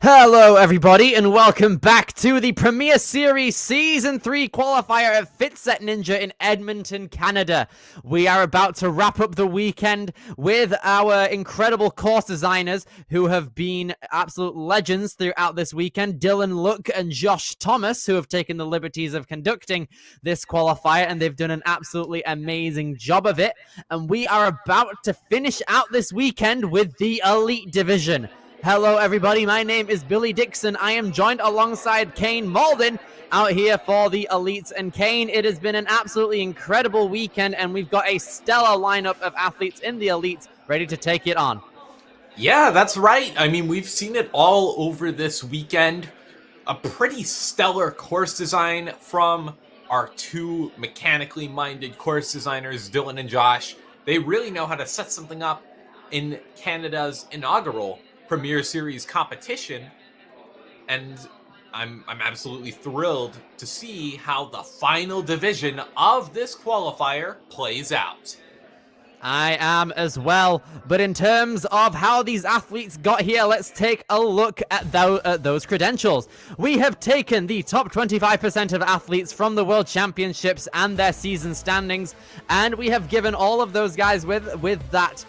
Hello everybody and welcome back to the Premier Series Season 3 qualifier at Fitset Ninja in Edmonton, Canada. We are about to wrap up the weekend with our incredible course designers who have been absolute legends throughout this weekend. Dylan Luck and Josh Thomas, who have taken the liberties of conducting this qualifier, and they've done an absolutely amazing job of it. And we are about to finish out this weekend with the Elite Division. Hello, everybody. My name is Billy Dixon. I am joined alongside Kane Malden out here for the Elites. And Kane, it has been an absolutely incredible weekend, and we've got a stellar lineup of athletes in the Elites ready to take it on. Yeah, that's right. I mean, we've seen it all over this weekend. A pretty stellar course design from our two mechanically minded course designers, Dylan and Josh. They really know how to set something up in Canada's inaugural Premier Series competition, and I'm absolutely thrilled to see how the final division of this qualifier plays out. I am as well, but in terms of how these athletes got here, let's take a look at those credentials. We have taken the top 25% of athletes from the World Championships and their season standings, and we have given all of those guys with that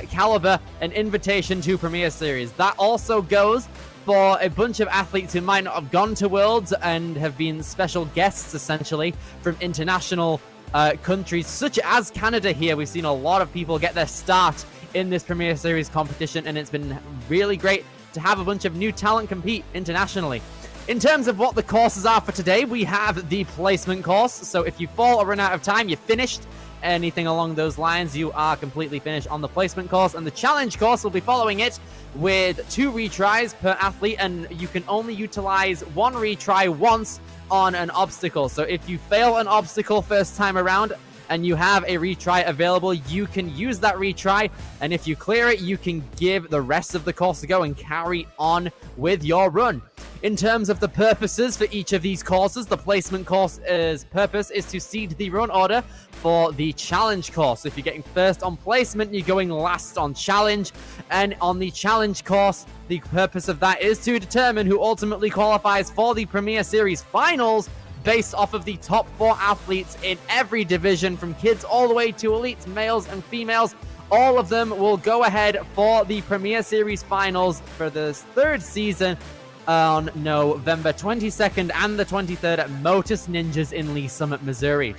caliber an invitation to Premier Series. That also goes for a bunch of athletes who might not have gone to Worlds and have been special guests, essentially, from international countries such as Canada here. We've seen a lot of people get their start in this Premier Series competition, and it's been really great to have a bunch of new talent compete internationally. In terms of what the courses are for today, we have the placement course. So if you fall or run out of time, you're finished. Anything along those lines, you are completely finished on the placement course. And the challenge course will be following it with 2 retries per athlete, and you can only utilize 1 retry once on an obstacle. So if you fail an obstacle first time around and you have a retry available, you can use that retry, and if you clear it, you can give the rest of the course a go and carry on with your run. In terms of the purposes for each of these courses, the placement course's purpose is to seed the run order for the challenge course. If you're getting first on placement, you're going last on challenge. And on the challenge course, the purpose of that is to determine who ultimately qualifies for the Premier Series finals based off of the top 4 athletes in every division, from kids all the way to elites, males and females. All of them will go ahead for the Premier Series finals for this 3rd season on November 22nd and the 23rd at Motus Ninjas in Lee Summit, Missouri.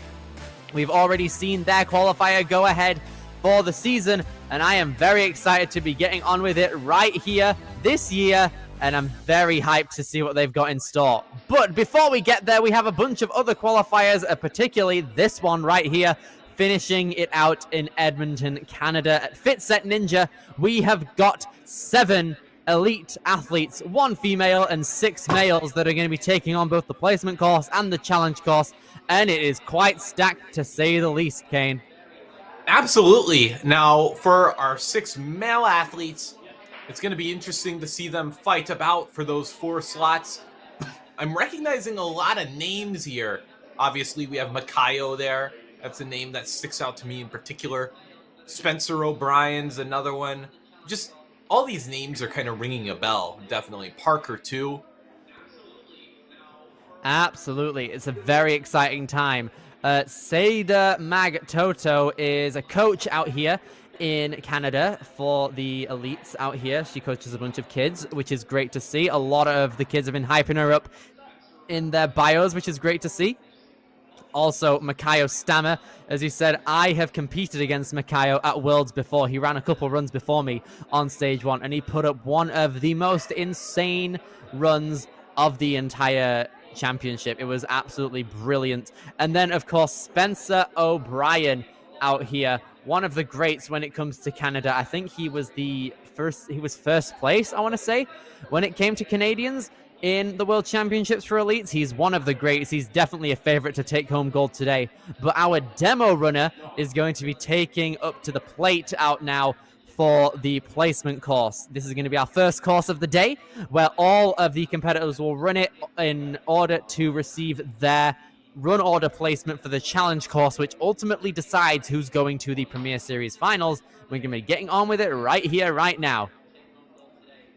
We've already seen their qualifier go ahead for the season, and I am very excited to be getting on with it right here this year, and I'm very hyped to see what they've got in store. But before we get there, we have a bunch of other qualifiers, particularly this one right here, finishing it out in Edmonton, Canada at Fitset Ninja. We have got 7 elite athletes, 1 female and 6 males that are going to be taking on both the placement course and the challenge course, and it is quite stacked to say the least, Kane. Absolutely. Now, for our 6 male athletes, it's going to be interesting to see them fight about for those 4 slots. I'm recognizing a lot of names here. Obviously, we have Makayo there. That's a name that sticks out to me in particular. Spencer O'Brien's another one. Just all these names are kind of ringing a bell. Definitely. Parker, too. Absolutely. It's a very exciting time. Seda Mag Toto is a coach out here in Canada for the elites out here. She coaches a bunch of kids, which is great to see. A lot of the kids have been hyping her up in their bios, which is great to see. Also, Makayo Stammer, as you said, I have competed against Makayo at Worlds before. He ran a couple runs before me on stage 1, and he put up one of the most insane runs of the entire championship. It was absolutely brilliant. And then, of course, Spencer O'Brien out here, one of the greats when it comes to Canada. I think he was first place, I want to say, when it came to Canadians in the World Championships for Elites. He's one of the greats. He's definitely a favorite to take home gold today. But our demo runner is going to be taking up to the plate out now for the placement course. This is going to be our first course of the day, where all of the competitors will run it in order to receive their run order placement for the challenge course, which ultimately decides who's going to the Premier Series finals. We're going to be getting on with it right here, right now.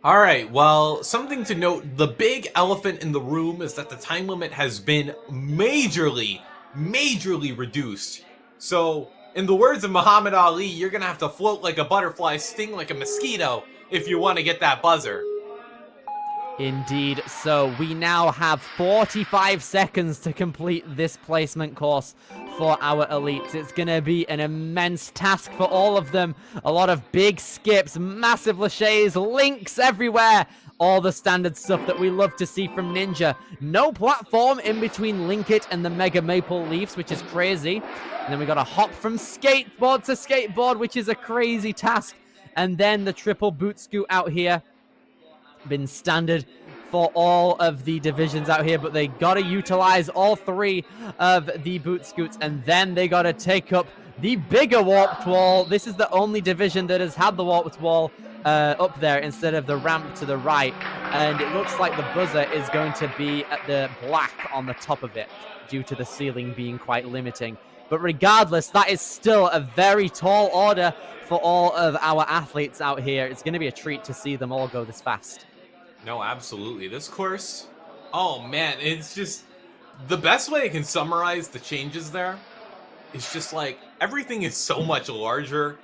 All right, well, something to note, the big elephant in the room is that the time limit has been majorly reduced. So, in the words of Muhammad Ali, you're going to have to float like a butterfly, sting like a mosquito if you want to get that buzzer. Indeed. So we now have 45 seconds to complete this placement course for our elites. It's going to be an immense task for all of them. A lot of big skips, massive laches, links everywhere. All the standard stuff that we love to see from Ninja. No platform in between Link It and the Mega Maple Leafs, which is crazy. And then we got a hop from skateboard to skateboard, which is a crazy task. And then the triple boot scoot out here. Been standard for all of the divisions out here, but they gotta utilize all 3 of the boot scoots, and then they gotta take up the bigger warped wall. This is the only division that has had the warped wall up there instead of the ramp to the right, and it looks like the buzzer is going to be at the black on the top of it due to the ceiling being quite limiting. But regardless, that is still a very tall order for all of our athletes out here. It's going to be a treat to see them all go this fast. No, absolutely. This course, oh man, it's just, the best way I can summarize the changes there is just like, everything is so much larger.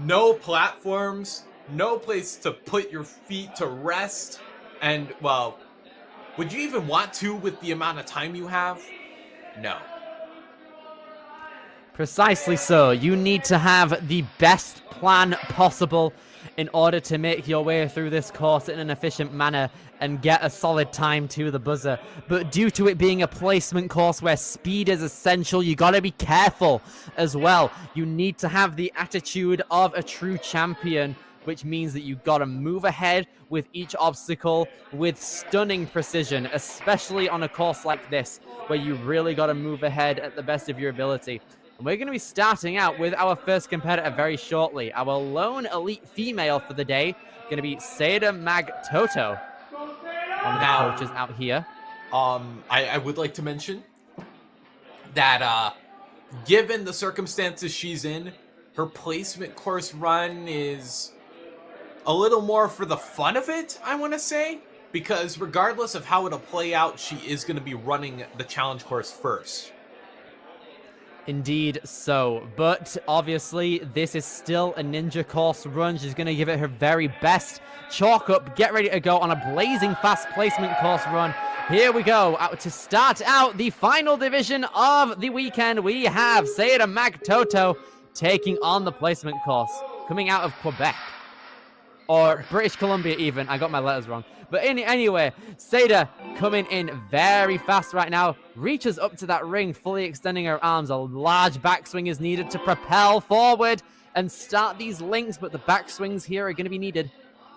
No platforms, no place to put your feet to rest. And, well, would you even want to with the amount of time you have? No. Precisely so. You need to have the best plan possible in order to make your way through this course in an efficient manner and get a solid time to the buzzer. But due to it being a placement course where speed is essential, you gotta be careful as well. You need to have the attitude of a true champion, which means that you gotta move ahead with each obstacle with stunning precision, especially on a course like this, where you really gotta move ahead at the best of your ability. And we're going to be starting out with our first competitor very shortly. Our lone elite female for the day, going to be Seda Mag Toto, one of the coaches out here. I would like to mention that given the circumstances she's in, her placement course run is a little more for the fun of it, I want to say. Because regardless of how it'll play out, she is going to be running the challenge course first. Indeed so, but obviously this is still a Ninja course run. She's going to give it her very best. Chalk up, get ready to go on a blazing fast placement course run. Here we go. To start out the final division of the weekend, we have Seda Mag Toto taking on the placement course, coming out of Quebec. Or British Columbia even. I got my letters wrong. But anyway, Seda coming in very fast right now. Reaches up to that ring, fully extending her arms. A large backswing is needed to propel forward and start these links. But the backswings here are going to be needed.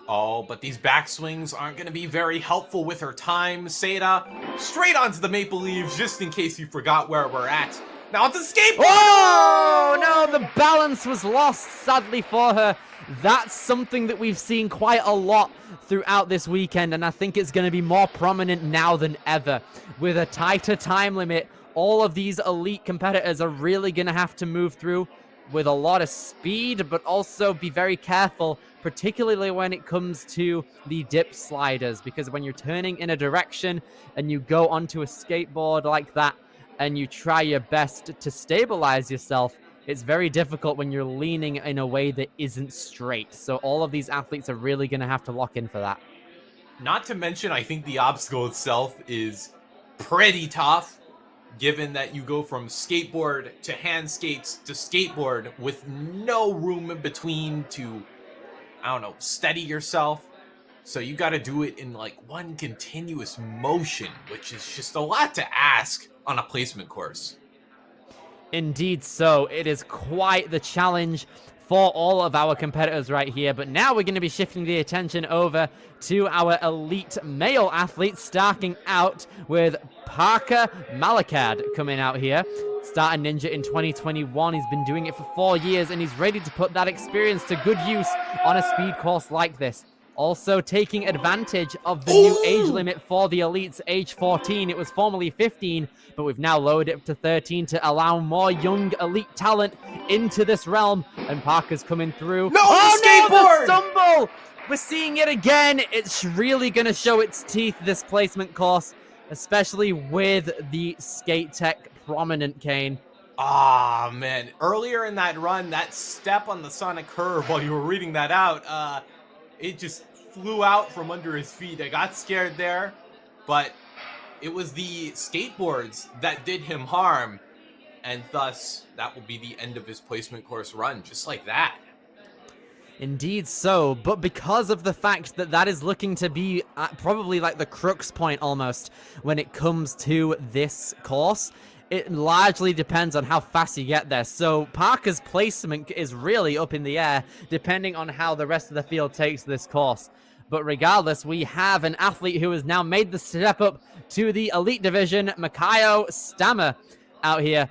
Oh, but these backswings aren't going to be very helpful with her time. Seda straight onto the Maple Leaves, just in case you forgot where we're at. Now it's a skateboard! Oh, no, the balance was lost, sadly for her. That's something that we've seen quite a lot throughout this weekend, and I think it's going to be more prominent now than ever. With a tighter time limit, all of these elite competitors are really going to have to move through with a lot of speed, but also be very careful, particularly when it comes to the dip sliders, because when you're turning in a direction and you go onto a skateboard like that, and you try your best to stabilize yourself, it's very difficult when you're leaning in a way that isn't straight. So all of these athletes are really going to have to lock in for that. Not to mention, I think the obstacle itself is pretty tough, given that you go from skateboard to hand skates to skateboard with no room in between to, I don't know, steady yourself. So you got to do it in like one continuous motion, which is just a lot to ask on a placement course. Indeed so. It is quite the challenge for all of our competitors right here. But now we're going to be shifting the attention over to our elite male athletes, starting out with Parker Malakad coming out here. Started Ninja in 2021. He's been doing it for 4 years, and he's ready to put that experience to good use on a speed course like this. Also taking advantage of the new age limit for the elites, age 14. It was formerly 15, but we've now lowered it to 13 to allow more young elite talent into this realm. And Parker's coming through. No, oh, the skateboard! No, the stumble! We're seeing it again. It's really going to show its teeth, this placement course, especially with the skate tech prominent, Kane. Ah, man. Earlier in that run, that step on the Sonic curve while you were reading that out, it just flew out from under his feet. I got scared there, but it was the skateboards that did him harm, and thus that will be the end of his placement course run, just like that. Indeed so, but because of the fact that that is looking to be probably like the crux point almost when it comes to this course, it largely depends on how fast you get there. So Parker's placement is really up in the air depending on how the rest of the field takes this course. But regardless, we have an athlete who has now made the step up to the elite division, Makayo Stammer, out here,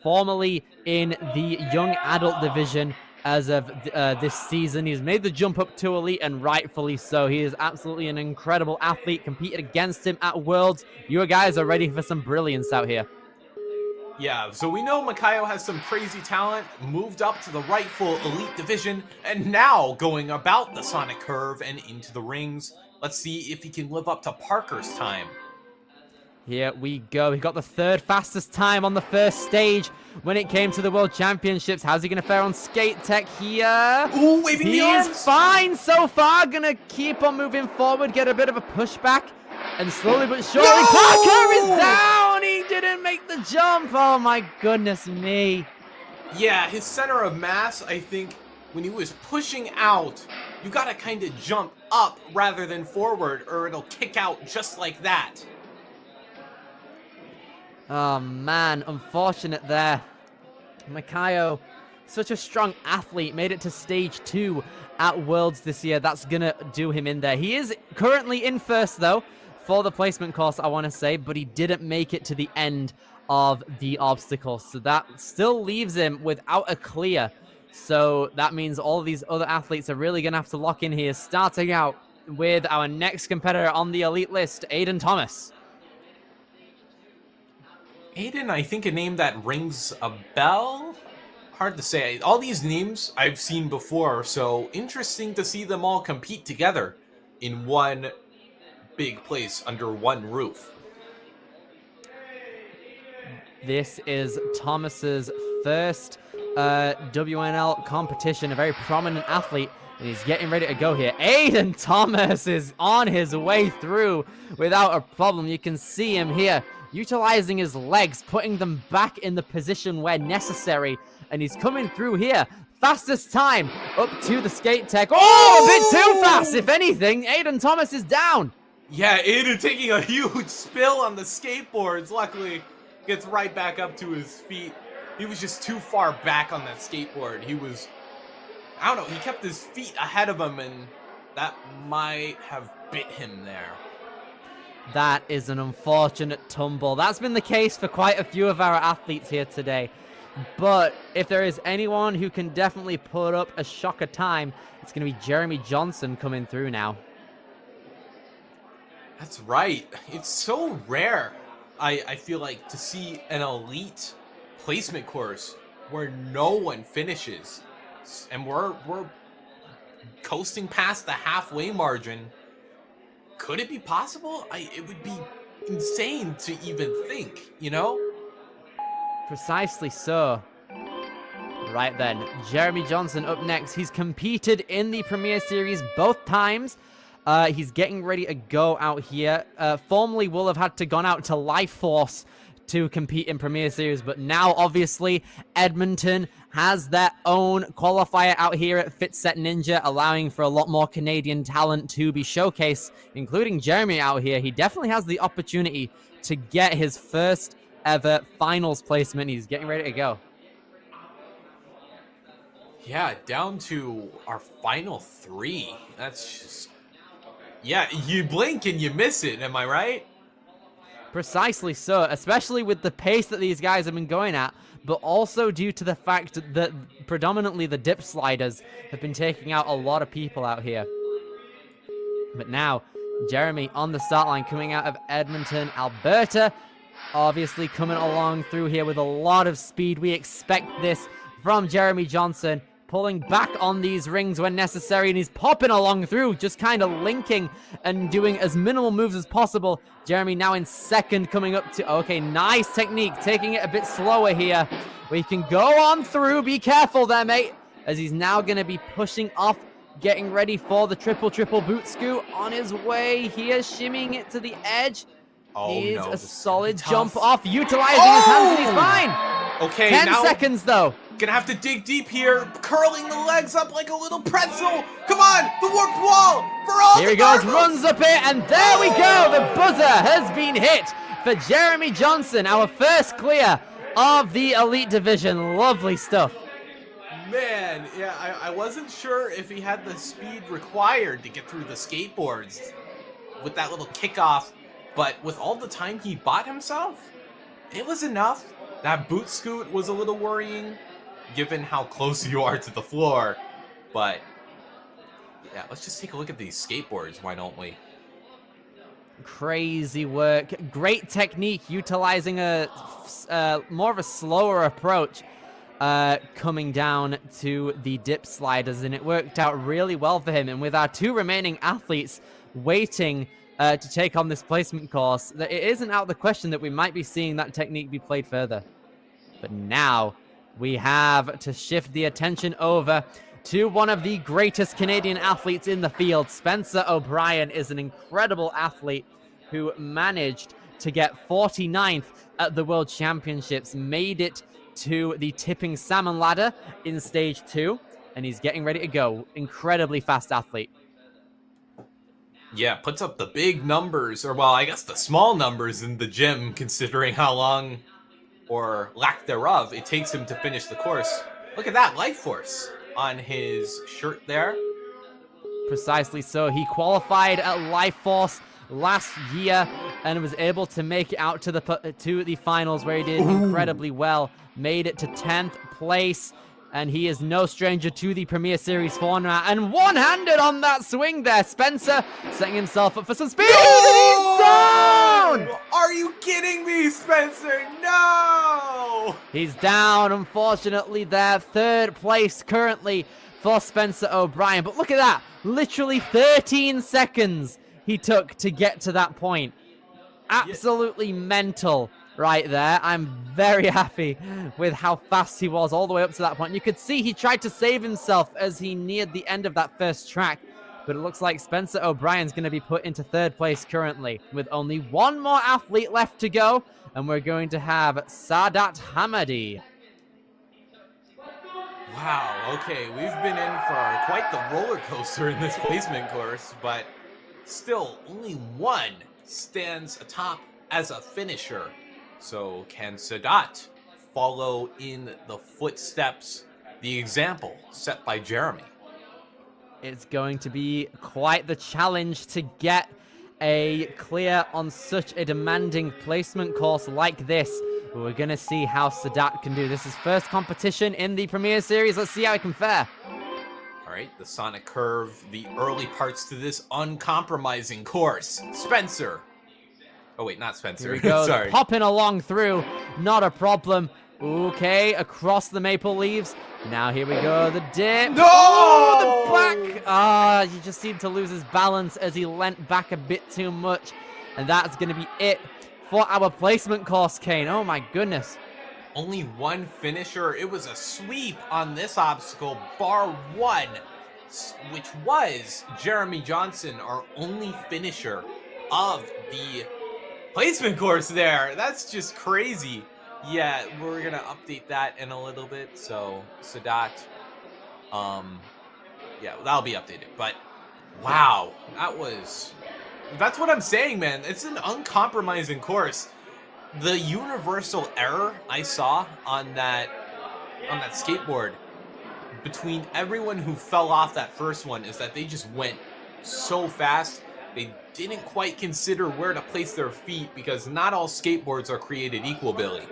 formerly in the young adult division as of this season. He's made the jump up to elite, and rightfully so. He is absolutely an incredible athlete. Competed against him at Worlds. You guys are ready for some brilliance out here. Yeah, so we know Makayo has some crazy talent, moved up to the rightful elite division, and now going about the Sonic curve and into the rings. Let's see if he can live up to Parker's time. Here we go. He got the third fastest time on the first stage when it came to the World Championships. How's he going to fare on skate tech here? Ooh, waving the arms! He's fine so far. Going to keep on moving forward, get a bit of a pushback, and slowly but surely, No! Parker is down! He didn't make the jump! Oh my goodness me. Yeah, his center of mass, I think, when he was pushing out, you gotta kind of jump up rather than forward, or it'll kick out just like that. Oh man, unfortunate there. Makayo, such a strong athlete, made it to stage 2 at Worlds this year. That's gonna do him in there. He is currently in first though for the placement course, I want to say, but he didn't make it to the end of the obstacle, so that still leaves him without a clear. So that means all of these other athletes are really gonna have to lock in here, starting out with our next competitor on the elite list, Aiden Thomas. Aiden, I think a name that rings a bell? Hard to say. All these names I've seen before, so interesting to see them all compete together in one big place under one roof. This is Thomas's first WNL competition, a very prominent athlete, and he's getting ready to go here. Aiden Thomas is on his way through without a problem. You can see him here utilizing his legs, putting them back in the position where necessary, and he's coming through here. Fastest time up to the skate tech. Oh, a bit too fast, if anything. Aiden Thomas is down. Yeah, Aiden taking a huge spill on the skateboards. Luckily, gets right back up to his feet. He was just too far back on that skateboard. He was, I don't know, he kept his feet ahead of him, and that might have bit him there. That is an unfortunate tumble. That's been the case for quite a few of our athletes here today. But if there is anyone who can definitely put up a shocker time, it's going to be Jeremy Johnson coming through now. That's right. It's so rare, I feel like, to see an elite placement course where no one finishes. And we're coasting past the halfway margin. Could it be possible? It would be insane to even think, you know? Precisely so. Right then, Jeremy Johnson up next. He's competed in the Premier Series both times. He's getting ready to go out here. Formerly will have had to gone out to Life Force to compete in Premier Series, but now obviously Edmonton has their own qualifier out here at Fitset Ninja, allowing for a lot more Canadian talent to be showcased, including Jeremy out here. He definitely has the opportunity to get his first ever finals placement. He's getting ready to go. Yeah, down to our final 3. That's just... Yeah, you blink and you miss it, am I right? Precisely so, especially with the pace that these guys have been going at, but also due to the fact that predominantly the dip sliders have been taking out a lot of people out here. But now, Jeremy on the start line coming out of Edmonton, Alberta, obviously coming along through here with a lot of speed. We expect this from Jeremy Johnson, pulling back on these rings when necessary, and he's popping along through, just kind of linking and doing as minimal moves as possible. Jeremy now in second, coming up to... Okay, nice technique, taking it a bit slower here. We can go on through. Be careful there, mate, as he's now going to be pushing off, getting ready for the triple boot scoot on his way here, shimmying it to the edge. Oh, Needs no, a solid tough. jump off, utilizing his hands, and he's fine. Okay, 10 now seconds, though. Gonna have to dig deep here, curling the legs up like a little pretzel. Come on, the warped wall for all Here the he goes, marbles. runs up it, and there we go. The buzzer has been hit for Jeremy Johnson, our first clear of the Elite Division. Lovely stuff. Man, yeah, I wasn't sure if he had the speed required to get through the skateboards with that little kickoff, but with all the time he bought himself, it was enough. That boot scoot was a little worrying, given how close you are to the floor, but yeah, let's just take a look at these skateboards, why don't we? Crazy work, great technique, utilizing a more of a slower approach, coming down to the dip sliders, and it worked out really well for him. And with our 2 remaining athletes waiting to take on this placement course, it isn't out of the question that we might be seeing that technique be played further. But now we have to shift the attention over to one of the greatest Canadian athletes in the field. Spencer O'Brien is an incredible athlete who managed to get 49th at the World Championships, made it to the tipping salmon ladder in stage 2, and he's getting ready to go. Incredibly fast athlete. Yeah, puts up the big numbers, or well, I guess the small numbers in the gym, considering how long, or lack thereof, it takes him to finish the course. Look at that, Life Force on his shirt there. Precisely so. He qualified at Life Force last year and was able to make it out to the finals, where he did incredibly well. Made it to 10th place, and he is no stranger to the Premier Series format. And one-handed on that swing there, Spencer setting himself up for some speed. No! And he's down! Are you kidding me, Spencer? No! He's down, unfortunately, there. 3rd place currently for Spencer O'Brien. But look at that. Literally 13 seconds he took to get to that point. Absolutely mental right there. I'm very happy with how fast he was all the way up to that point. You could see he tried to save himself as he neared the end of that first track. But it looks like Spencer O'Brien's going to be put into 3rd place currently, with only 1 more athlete left to go. And we're going to have Sadat Hamadi. Wow, okay, we've been in for quite the roller coaster in this placement course, but still, only 1 stands atop as a finisher. So can Sadat follow in the footsteps, the example set by Jeremy? It's going to be quite the challenge to get a clear on such a demanding placement course like this. We're going to see how Sadat can do. This is first competition in the Premier Series. Let's see how he can fare. All right, the Sonic Curve, the early parts to this uncompromising course. Spencer. Oh, wait, not Spencer. Here we go. Sorry. Popping along through. Not a problem. Okay, across the maple leaves. Now here we go, the dip. No! Oh, the back. He just seemed to lose his balance as he leant back a bit too much. And that's going to be it for our placement course, Kane. Oh my goodness. Only one finisher. It was a sweep on this obstacle, bar one, which was Jeremy Johnson, our only finisher of the placement course there. That's just crazy. Yeah, we're going to update that in a little bit. So, Sadat, yeah, that'll be updated. But, wow, that's what I'm saying, man. It's an uncompromising course. The universal error I saw on that skateboard between everyone who fell off that first one is that they just went so fast. They didn't quite consider where to place their feet because not all skateboards are created equal, Billy.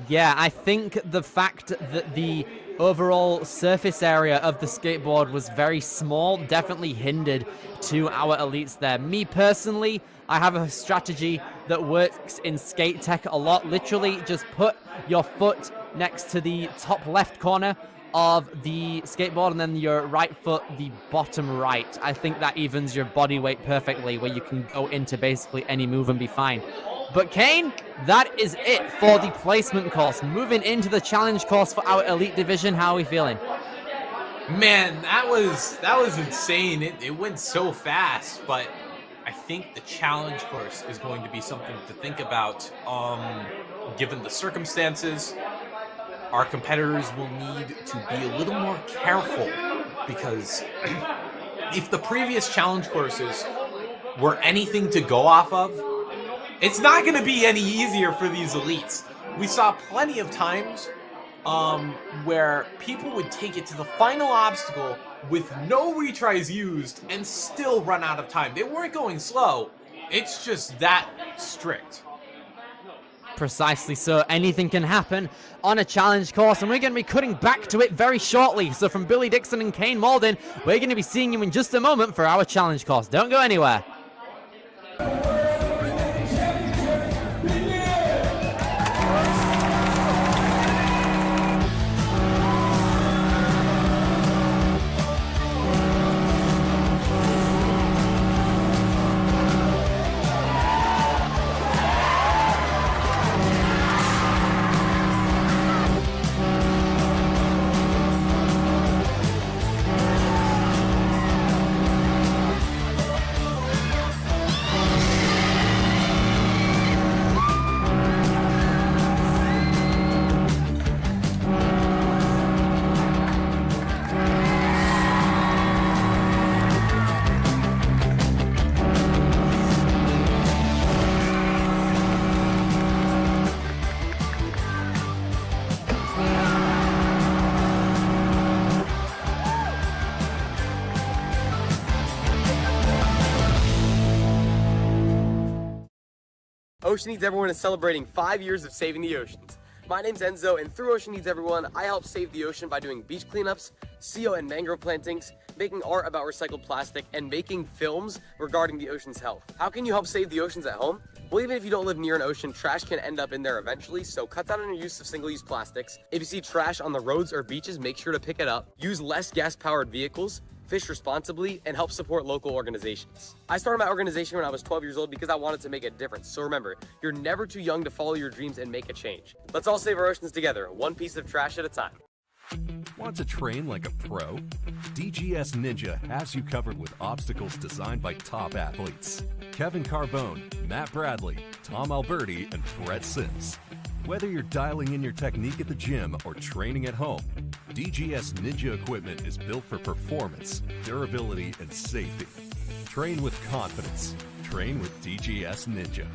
Yeah, I think the fact that the overall surface area of the skateboard was very small definitely hindered to our elites there. Me personally, I have a strategy that works in skate tech a lot. Literally, just put your foot next to the top left corner of the skateboard and then your right foot the bottom right. I think that evens your body weight perfectly, where you can go into basically any move and be fine. But Kane, that is it for the placement course. Moving into the challenge course for our elite division, how are we feeling? Man, that was insane. It went so fast, but I think the challenge course is going to be something to think about. Given the circumstances, our competitors will need to be a little more careful, because if the previous challenge courses were anything to go off of, it's not going to be any easier for these elites. We saw plenty of times where people would take it to the final obstacle with no retries used and still run out of time. They weren't going slow. It's just that strict. Precisely so. Anything can happen on a challenge course, and we're going to be cutting back to it very shortly. So from Billy Dixon and Kane Malden, we're going to be seeing you in just a moment for our challenge course. Don't go anywhere. Ocean Needs Everyone is celebrating 5 years of saving the oceans. My name's Enzo, and through Ocean Needs Everyone, I help save the ocean by doing beach cleanups, seal and mangrove plantings, making art about recycled plastic, and making films regarding the ocean's health. How can you help save the oceans at home? Well, even if you don't live near an ocean, trash can end up in there eventually, so cut down on your use of single-use plastics. If you see trash on the roads or beaches, make sure to pick it up. Use less gas-powered vehicles, fish responsibly, and help support local organizations. I started my organization when I was 12 years old because I wanted to make a difference. So remember, you're never too young to follow your dreams and make a change. Let's all save our oceans together, one piece of trash at a time. Want to train like a pro? DGS Ninja has you covered with obstacles designed by top athletes. Kevin Carbone, Matt Bradley, Tom Alberti, and Brett Sims. Whether you're dialing in your technique at the gym or training at home, DGS Ninja equipment is built for performance, durability, and safety. Train with confidence. Train with DGS Ninja.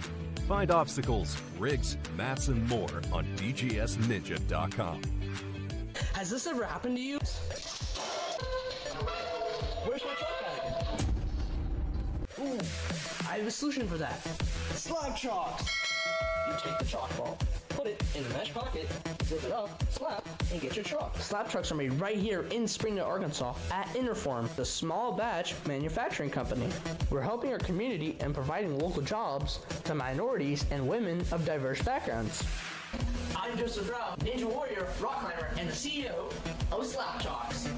Find obstacles, rigs, mats, and more on dgsninja.com. Has this ever happened to you? Where's my truck at again? Ooh. have a solution for that. Slab chalks! You take the chalk ball, put it in the mesh pocket, zip it up, slap, and get your chalk. Slab trucks are made right here in Springdale, Arkansas at Interform, the small batch manufacturing company. We're helping our community and providing local jobs to minorities and women of diverse backgrounds. I'm Joseph Rao, Ninja Warrior, rock climber, and the CEO of Slab Chalks.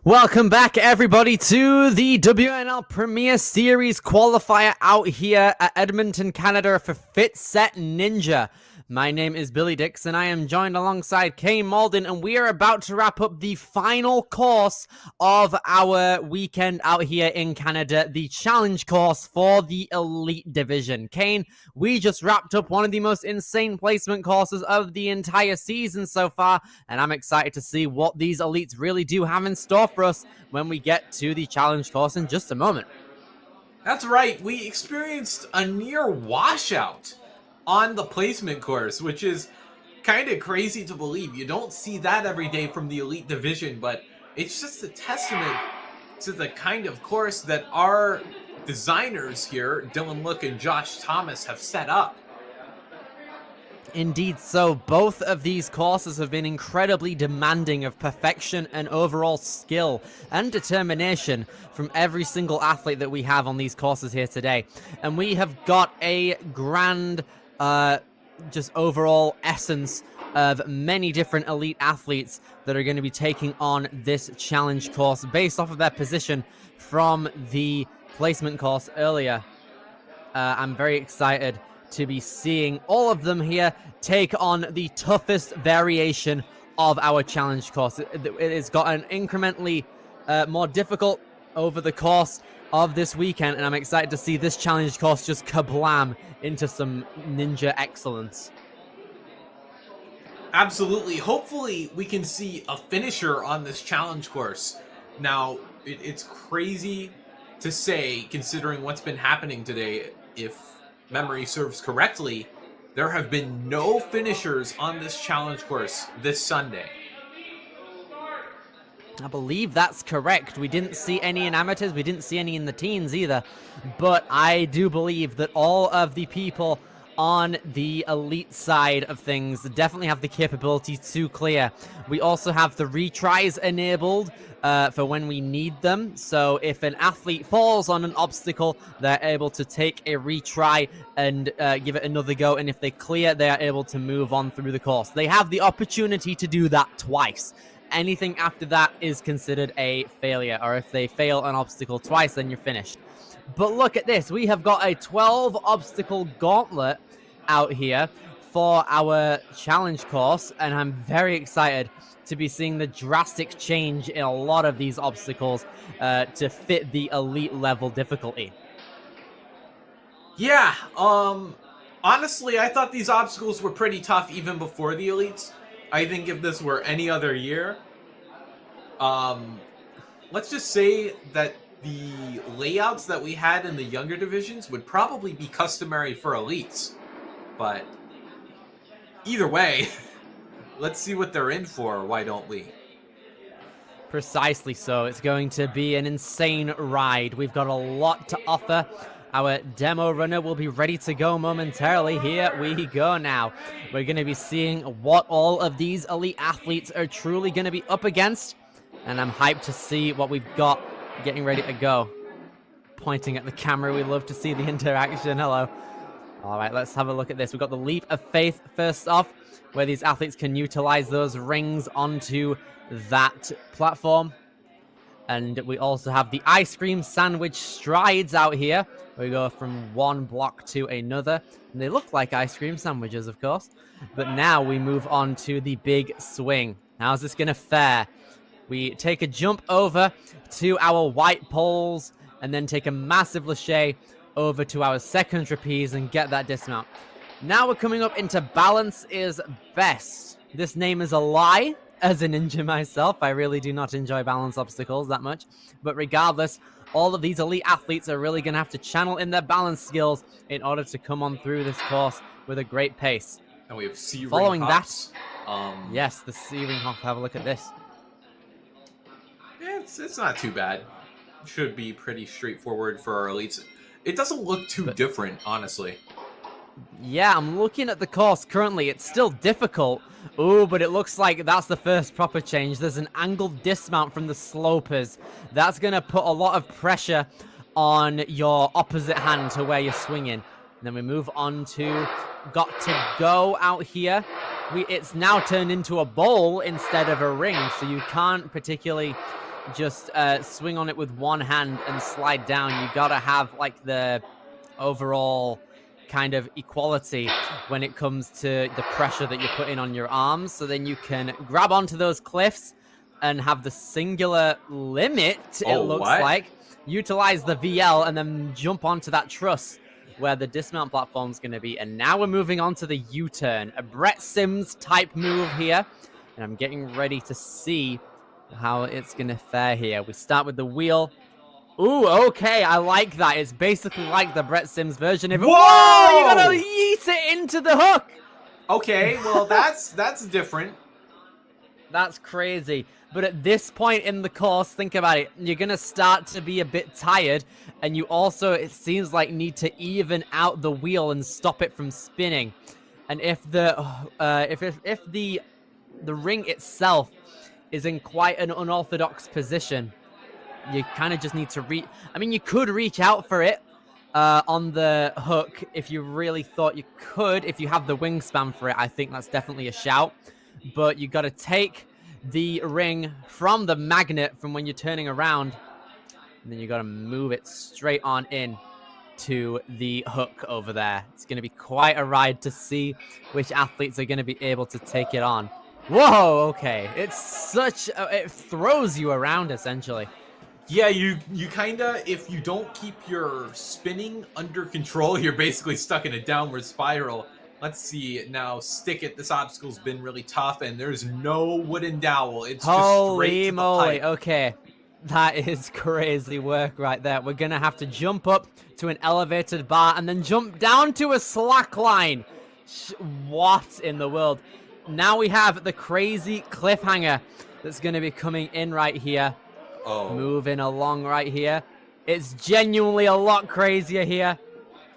Welcome back, everybody, to the WNL Premier Series qualifier out here at Edmonton, Canada for Fit Set Ninja. My name is Billy Dix, and I am joined alongside Kane Malden, and we are about to wrap up the final course of our weekend out here in Canada, the challenge course for the Elite Division. Kane, we just wrapped up one of the most insane placement courses of the entire season so far, and I'm excited to see what these elites really do have in store for us when we get to the challenge course in just a moment. That's right, we experienced a near washout on the placement course, which is kind of crazy to believe. You don't see that every day from the Elite Division, but it's just a testament to the kind of course that our designers here, Dylan Look and Josh Thomas, have set up. Indeed, so both of these courses have been incredibly demanding of perfection and overall skill and determination from every single athlete that we have on these courses here today. And we have got a grand just overall essence of many different elite athletes that are going to be taking on this challenge course based off of their position from the placement course earlier. I'm very excited to be seeing all of them here take on the toughest variation of our challenge course. It has gotten incrementally more difficult over the course of this weekend, and I'm excited to see this challenge course just kablam into some ninja excellence. Absolutely. Hopefully we can see a finisher on this challenge course. Now, it's crazy to say, considering what's been happening today. If memory serves correctly, there have been no finishers on this challenge course this Sunday. I believe that's correct. We didn't see any in amateurs. We didn't see any in the teens either. But I do believe that all of the people on the elite side of things definitely have the capability to clear. We also have the retries enabled for when we need them. So if an athlete falls on an obstacle, they're able to take a retry and give it another go. And if they clear, they are able to move on through the course. They have the opportunity to do that twice. Anything after that is considered a failure, or if they fail an obstacle twice, then you're finished. But look at this. We have got a 12 obstacle gauntlet out here for our challenge course, and I'm very excited to be seeing the drastic change in a lot of these obstacles to fit the elite level difficulty. Yeah, honestly, I thought these obstacles were pretty tough even before the elites. I think if this were any other year, let's just say that the layouts that we had in the younger divisions would probably be customary for elites. But either way, let's see what they're in for, why don't we? Precisely so. It's going to be an insane ride. We've got a lot to offer. Our demo runner will be ready to go momentarily. Here we go now. We're going to be seeing what all of these elite athletes are truly going to be up against. And I'm hyped to see what we've got getting ready to go. Pointing at the camera, we love to see the interaction. Hello. All right, let's have a look at this. We've got the Leap of Faith first off, where these athletes can utilize those rings onto that platform. And we also have the ice cream sandwich strides out here. We go from one block to another. And they look like ice cream sandwiches, of course. But now we move on to the big swing. How's this going to fare? We take a jump over to our white poles and then take a massive lache over to our second trapeze and get that dismount. Now we're coming up into balance is best. This name is a lie. As a ninja myself, I really do not enjoy balance obstacles that much. But regardless, all of these elite athletes are really going to have to channel in their balance skills in order to come on through this course with a great pace. And we have C-ring Following hops. Yes, the C-ring hop. Have a look at this. Yeah, it's not too bad. Should be pretty straightforward for our elites. It doesn't look too different, honestly. Yeah, I'm looking at the course currently. It's still difficult. Ooh, but it looks like that's the first proper change. There's an angled dismount from the slopers. That's going to put a lot of pressure on your opposite hand to where you're swinging. And then we move on to Got to Go out here. It's now turned into a bowl instead of a ring, so you can't particularly just swing on it with one hand and slide down. You gotta have like the overall kind of equality when it comes to the pressure that you're putting on your arms, so then you can grab onto those cliffs and have the singular limit, it looks like, utilize the VL and then jump onto that truss where the dismount platform is going to be. And now we're moving on to the U-turn, a Brett Sims type move here, and I'm getting ready to see how it's going to fare here. We start with the wheel. Ooh, okay, I like that. It's basically like the Brett Sims version of it. Whoa! You gotta yeet it into the hook! Okay, well, that's different. That's crazy. But at this point in the course, think about it. You're gonna start to be a bit tired, and you also, it seems like, need to even out the wheel and stop it from spinning. And if the if the ring itself is in quite an unorthodox position, you kind of just need to reach. I mean, you could reach out for it on the hook if you really thought you could. If you have the wingspan for it, I think that's definitely a shout. But you got to take the ring from the magnet from when you're turning around, and then you got to move it straight on in to the hook over there. It's going to be quite a ride to see which athletes are going to be able to take it on. Whoa, okay. It's such it throws you around essentially. Yeah, you kind of, if you don't keep your spinning under control, you're basically stuck in a downward spiral. Let's see now. Stick it. This obstacle's been really tough, and there's no wooden dowel. It's just straight to the pipe. Okay, that is crazy work right there. We're gonna have to jump up to an elevated bar and then jump down to a slack line. What in the world? Now we have the crazy cliffhanger that's gonna be coming in right here. Oh. Moving along right here. It's genuinely a lot crazier here.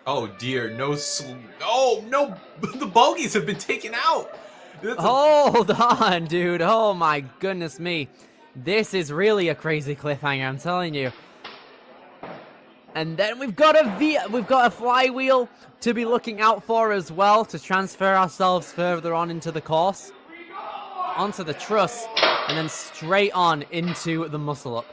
Oh dear, no, the bogies have been taken out. Hold on, dude. Oh my goodness me. This is really a crazy cliffhanger, I'm telling you. And then we've got a flywheel to be looking out for as well to transfer ourselves further on into the course. Onto the truss, and then straight on into the muscle up.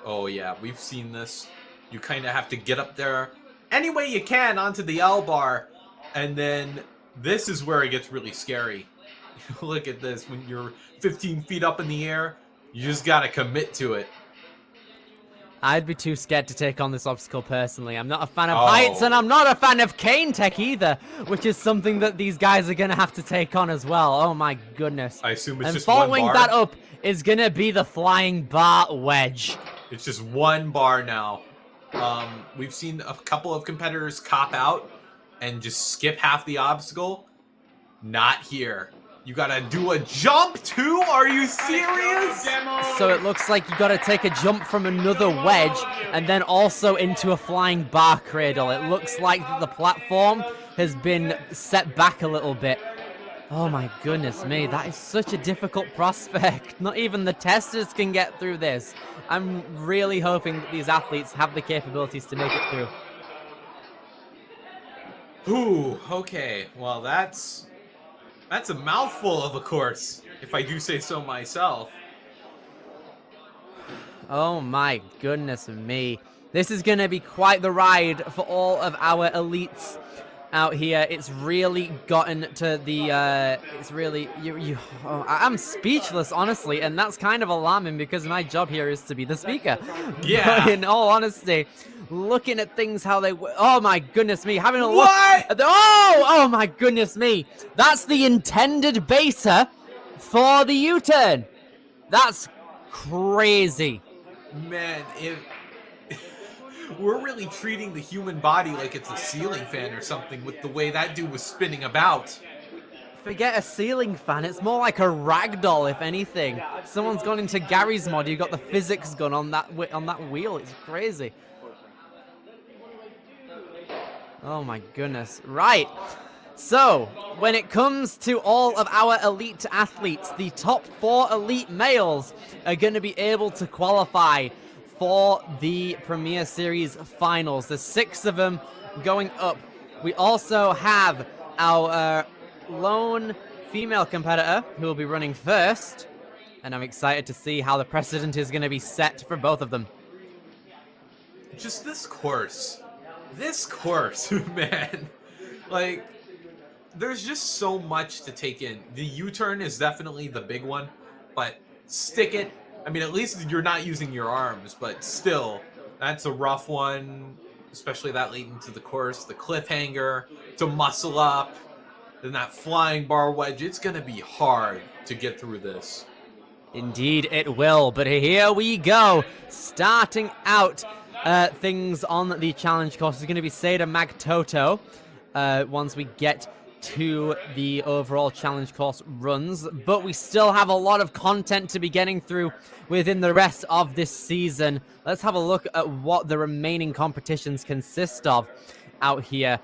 Oh yeah, we've seen this. You kind of have to get up there any way you can onto the L bar, and then this is where it gets really scary. Look at this. When you're 15 feet up in the air, you just gotta commit to it. I'd be too scared to take on this obstacle personally. I'm not a fan of heights, and I'm not a fan of cane tech either, which is something that these guys are going to have to take on as well. Oh my goodness. I assume it's just one bar. And following that up is going to be the flying bar wedge. It's just one bar now. We've seen a couple of competitors cop out and just skip half the obstacle. Not here. You gotta do a jump too? Are you serious? So it looks like you gotta take a jump from another wedge and then also into a flying bar cradle. It looks like the platform has been set back a little bit. Oh my goodness me, that is such a difficult prospect. Not even the testers can get through this. I'm really hoping that these athletes have the capabilities to make it through. Ooh, okay. Well, that's a mouthful of a course, if I do say so myself. Oh my goodness me. This is going to be quite the ride for all of our elites out here. It's really gotten to the, it's really, I'm speechless, honestly, and that's kind of alarming because my job here is to be the speaker. Yeah. But in all honesty, looking at things how they, oh my goodness me, having a look. What? At oh my goodness me. That's the intended baser for the U-turn. That's crazy. Man, we're really treating the human body like it's a ceiling fan or something with the way that dude was spinning about. Forget a ceiling fan, it's more like a ragdoll, if anything. Someone's gone into Gary's mod, you got the physics gun on that wheel, it's crazy. Oh my goodness. Right. So, when it comes to all of our elite athletes, the top 4 elite males are going to be able to qualify for the Premier Series finals. There's 6 of them going up. We also have our lone female competitor who will be running first. and I'm excited to see how the precedent is going to be set for both of them. Just this course, man, like, there's just so much to take in. The U-turn is definitely the big one, but stick it. I mean, at least you're not using your arms, but still, that's a rough one, especially that late into the course. The cliffhanger, to muscle up, then that flying bar wedge. It's going to be hard to get through this. Indeed, it will. But here we go. Starting out things on the challenge course is going to be Seda Magtoto. Once we get to the overall challenge course runs, but we still have a lot of content to be getting through within the rest of this season. Let's have a look at what the remaining competitions consist of out here.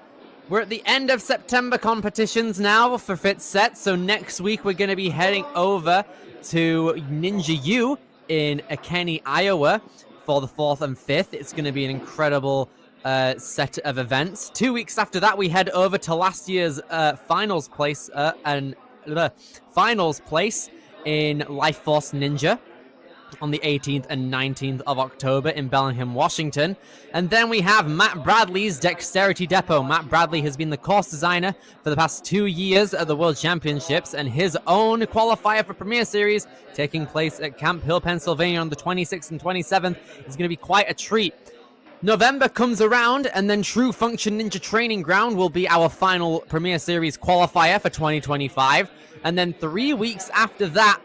We're at the end of September competitions now for Fit Set, so next week we're going to be heading over to Ninja U in Kenny, Iowa for the 4th and 5th. It's going to be an incredible set of events. 2 weeks after that, we head over to last year's finals place in Life Force Ninja on the 18th and 19th of October in Bellingham, Washington. And then we have Matt Bradley's Dexterity Depot. Matt Bradley has been the course designer for the past 2 years at the World Championships, and his own qualifier for Premier Series taking place at Camp Hill, Pennsylvania on the 26th and 27th is going to be quite a treat. November comes around, and then True Function Ninja Training Ground will be our final Premier Series qualifier for 2025. And then 3 weeks after that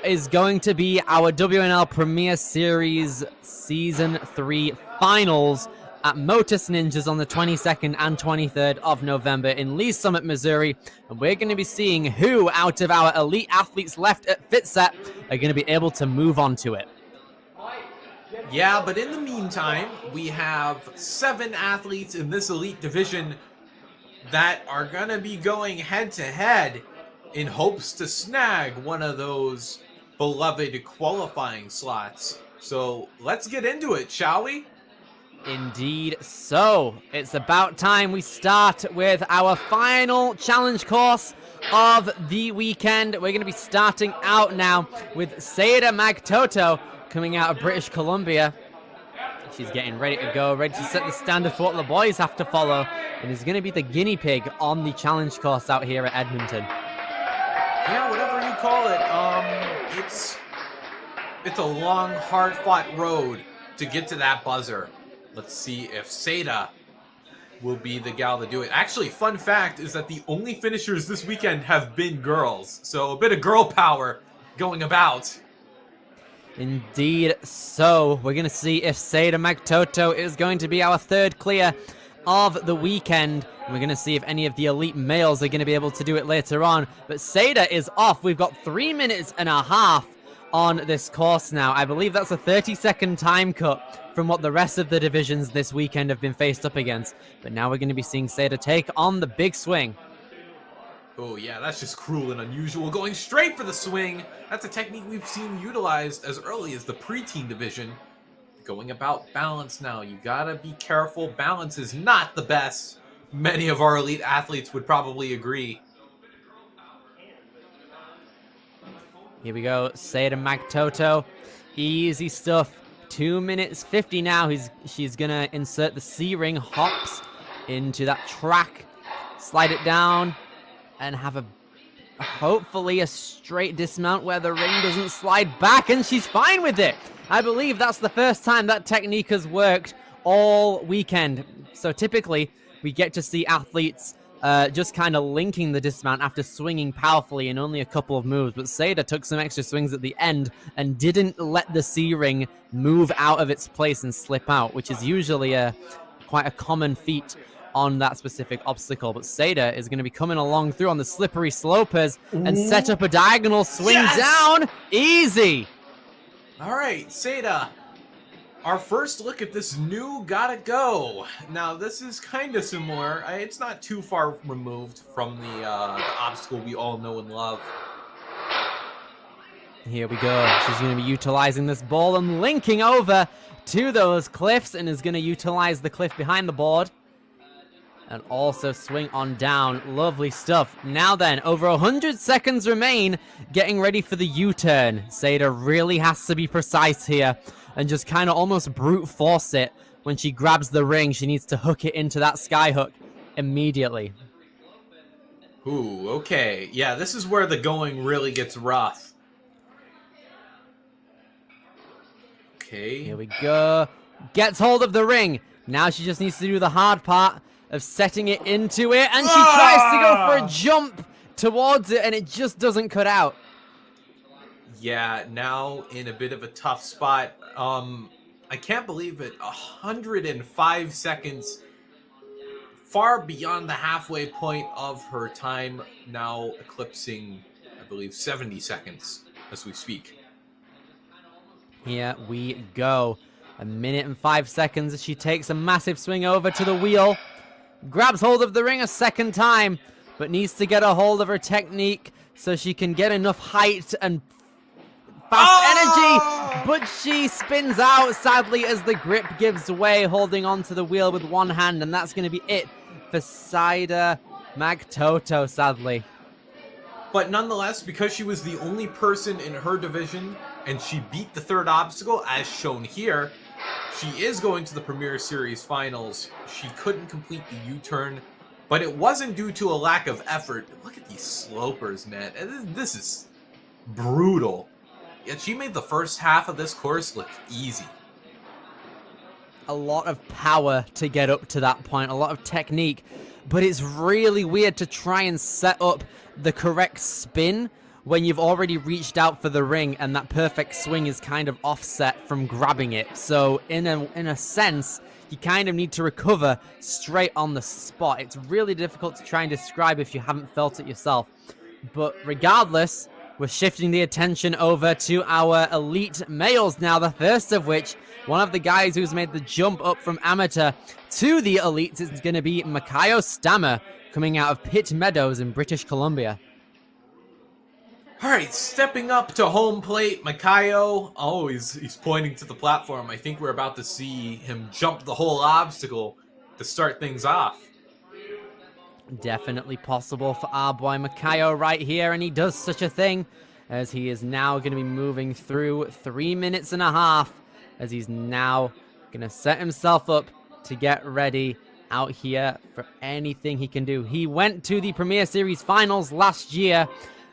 is going to be our WNL Premier Series Season 3 Finals at Motus Ninjas on the 22nd and 23rd of November in Lee Summit, Missouri. And we're going to be seeing who out of our elite athletes left at FitSet are going to be able to move on to it. Yeah, but in the meantime, we have 7 athletes in this elite division that are going to be going head-to-head in hopes to snag one of those beloved qualifying slots. So let's get into it, shall we? Indeed so. It's about time we start with our final challenge course of the weekend. We're going to be starting out now with Seda Magtoto, coming out of British Columbia. She's getting ready to go, ready to set the standard for what the boys have to follow, and is going to be the guinea pig on the challenge course out here at Edmonton. Yeah, whatever you call it. It's a long, hard-fought road to get to that buzzer. Let's see if Seda will be the gal to do it. Actually, fun fact is that the only finishers this weekend have been girls, so a bit of girl power going about. Indeed so. We're going to see if Seda Magtoto is going to be our third clear of the weekend. We're going to see if any of the elite males are going to be able to do it later on. But Seda is off. We've got 3 minutes and a half on this course now. I believe that's a 30-second time cut from what the rest of the divisions this weekend have been faced up against. But now we're going to be seeing Seda take on the big swing. Oh yeah, that's just cruel and unusual. Going straight for the swing. That's a technique we've seen utilized as early as the preteen division. Going about balance now. You gotta be careful. Balance is not the best. Many of our elite athletes would probably agree. Here we go. Seda Magtoto. Easy stuff. 2 minutes 50 now. She's gonna insert the C-ring, hops into that track, slide it down, and have hopefully a straight dismount where the ring doesn't slide back, and she's fine with it. I believe that's the first time that technique has worked all weekend. So typically, we get to see athletes just kind of linking the dismount after swinging powerfully in only a couple of moves. But Seda took some extra swings at the end and didn't let the C-ring move out of its place and slip out, which is usually quite a common feat on that specific obstacle. But Seda is going to be coming along through on the slippery slopers and set up a diagonal swing down. Easy. All right, Seda, our first look at this new Gotta Go. Now, this is kind of similar. It's not too far removed from the obstacle we all know and love. Here we go. She's going to be utilizing this ball and linking over to those cliffs, and is going to utilize the cliff behind the board and also swing on down. Lovely stuff. Now then, over 100 seconds remain, getting ready for the U-turn. Seda really has to be precise here and just kind of almost brute force it. When she grabs the ring, she needs to hook it into that sky hook immediately. Ooh, okay. Yeah, this is where the going really gets rough. Okay. Here we go. Gets hold of the ring. Now she just needs to do the hard part of setting it into it, and she tries to go for a jump towards it, and it just doesn't cut out. Yeah, now in a bit of a tough spot. I can't believe it. 105 seconds, far beyond the halfway point of her time, now eclipsing, I believe, 70 seconds as we speak. Here we go. 1 minute and 5 seconds as she takes a massive swing over to the wheel. Grabs hold of the ring a second time, but needs to get a hold of her technique so she can get enough height and fast energy. But she spins out, sadly, as the grip gives way, holding onto the wheel with one hand. And that's going to be it for Saida Magtoto, sadly. But nonetheless, because she was the only person in her division and she beat the third obstacle, as shown here, she is going to the Premier Series finals. She couldn't complete the U-turn, but it wasn't due to a lack of effort. Look at these slopers, man. This is brutal. Yet she made the first half of this course look easy. A lot of power to get up to that point, a lot of technique, but it's really weird to try and set up the correct spin when you've already reached out for the ring and that perfect swing is kind of offset from grabbing it. So in a sense, you kind of need to recover straight on the spot. It's really difficult to try and describe if you haven't felt it yourself. But regardless, we're shifting the attention over to our elite males now, the first of which, one of the guys who's made the jump up from amateur to the elites is going to be Makayo Stammer, coming out of Pitt Meadows in British Columbia. All right, stepping up to home plate, Makayo. Oh, he's pointing to the platform. I think we're about to see him jump the whole obstacle to start things off. Definitely possible for our boy Makayo right here, and he does such a thing, as he is now going to be moving through 3 minutes and a half, as he's now going to set himself up to get ready out here for anything he can do. He went to the Premier Series finals last year,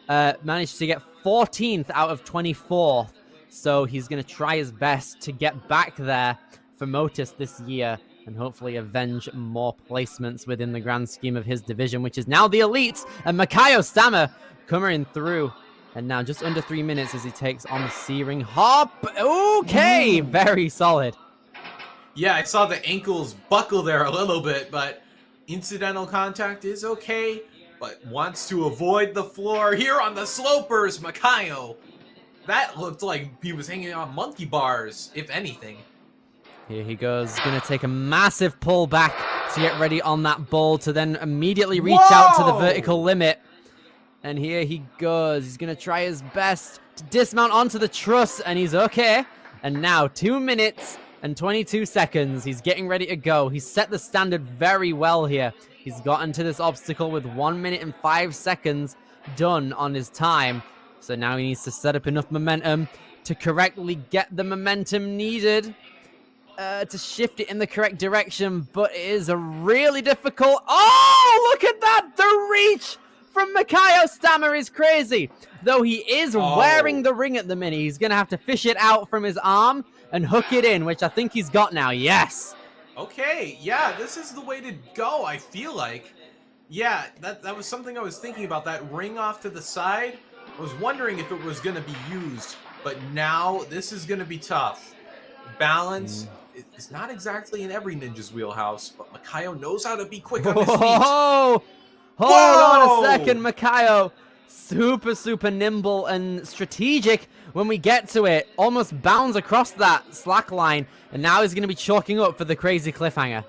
managed to get 14th out of 24th, so he's going to try his best to get back there for Motus this year and hopefully avenge more placements within the grand scheme of his division, which is now the elites. And Makayo Stammer coming through, and now just under 3 minutes as he takes on the C-ring hop. Okay, very solid. Yeah, I saw the ankles buckle there a little bit, but incidental contact is okay, but wants to avoid the floor here on the slopers. Makayo, that looked like he was hanging on monkey bars, if anything. Here he goes. He's going to take a massive pull back to get ready on that ball to then immediately reach out to the vertical limit. And here he goes. He's going to try his best to dismount onto the truss, and he's okay. And now 2 minutes and 22 seconds. He's getting ready to go. He's set the standard very well here. He's gotten to this obstacle with 1 minute and 5 seconds done on his time. So now he needs to set up enough momentum to correctly get the momentum needed to shift it in the correct direction, but it is a really difficult... Oh, look at that! The reach from Makayo Stammer is crazy. Though he is wearing the ring at the minute, he's going to have to fish it out from his arm and hook it in, which I think he's got now. Yes! Okay, yeah, this is the way to go, I feel like. Yeah, that was something I was thinking about, that ring off to the side. I was wondering if it was going to be used, but now this is going to be tough. Balance is not exactly in every ninja's wheelhouse, but Makayo knows how to be quick on his feet. Hold on a second, Makayo. Super nimble and strategic when we get to it. Almost bounds across that slack line, and now he's going to be chalking up for the crazy cliffhanger.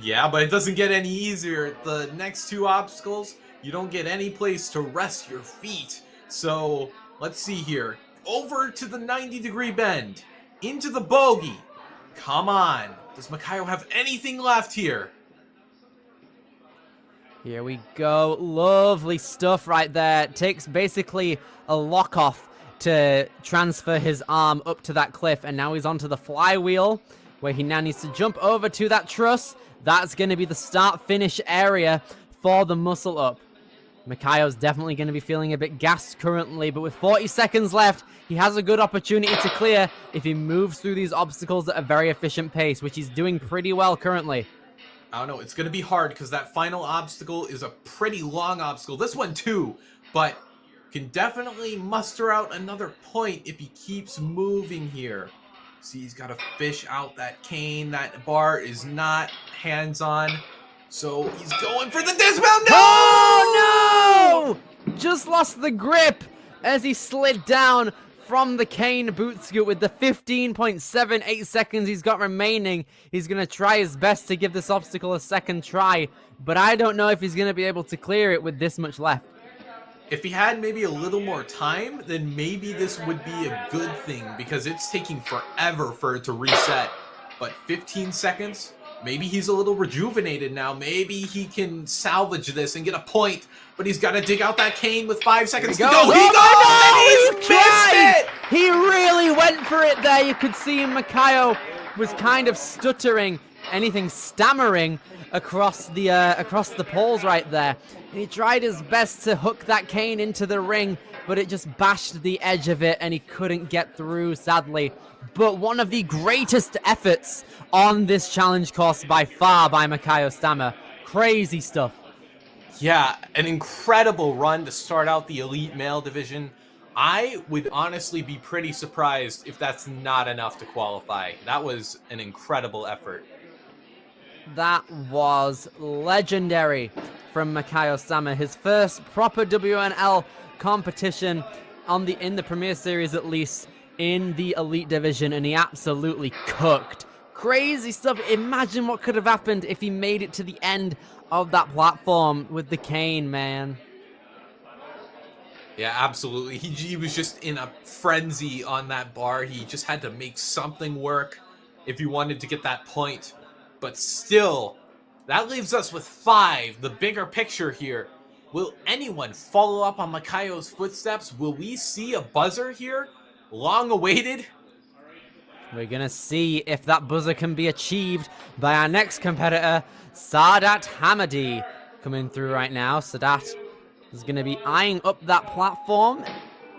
Yeah, but it doesn't get any easier. The next two obstacles, you don't get any place to rest your feet. So, let's see here. Over to the 90-degree bend. Into the bogey. Come on. Does Makayo have anything left here? Here we go. Lovely stuff right there. Takes basically a lock off to transfer his arm up to that cliff. And now he's onto the flywheel, where he now needs to jump over to that truss. That's going to be the start-finish area for the muscle up. Makayo's definitely going to be feeling a bit gassed currently, but with 40 seconds left, he has a good opportunity to clear if he moves through these obstacles at a very efficient pace, which he's doing pretty well currently. I don't know, it's going to be hard because that final obstacle is a pretty long obstacle. This one too, but can definitely muster out another point if he keeps moving here. See, he's got to fish out that cane. That bar is not hands-on. So he's going for the dismount. No! Oh, no! Just lost the grip as he slid down from the cane boot scoot with the 15.78 seconds he's got remaining. He's going to try his best to give this obstacle a second try, but I don't know if he's going to be able to clear it with this much left. If he had maybe a little more time, then maybe this would be a good thing because it's taking forever for it to reset. But 15 seconds? Maybe he's a little rejuvenated now. Maybe he can salvage this and get a point, but he's got to dig out that cane with 5 seconds to go. Oh, He goes! And he's missed it! He really went for it there. You could see Makayo was kind of stuttering, anything stammering across the poles right there. And he tried his best to hook that cane into the ring, but it just bashed the edge of it and he couldn't get through, sadly. But one of the greatest efforts on this challenge course by far by Makayo Stammer. Crazy stuff. Yeah, an incredible run to start out the elite male division. I would honestly be pretty surprised if that's not enough to qualify. That was an incredible effort. That was legendary from Makayo Stammer. His first proper WNL competition in the Premier Series, at least in the Elite Division, and he absolutely cooked. Crazy stuff. Imagine what could have happened if he made it to the end of that platform with the cane, man. Yeah, absolutely. He was just in a frenzy on that bar. He just had to make something work if he wanted to get that point. But still, that leaves us with 5. The bigger picture here. Will anyone follow up on Makayo's footsteps? Will we see a buzzer here? Long awaited? We're going to see if that buzzer can be achieved by our next competitor, Sadat Hamadi. Coming through right now. Sadat is going to be eyeing up that platform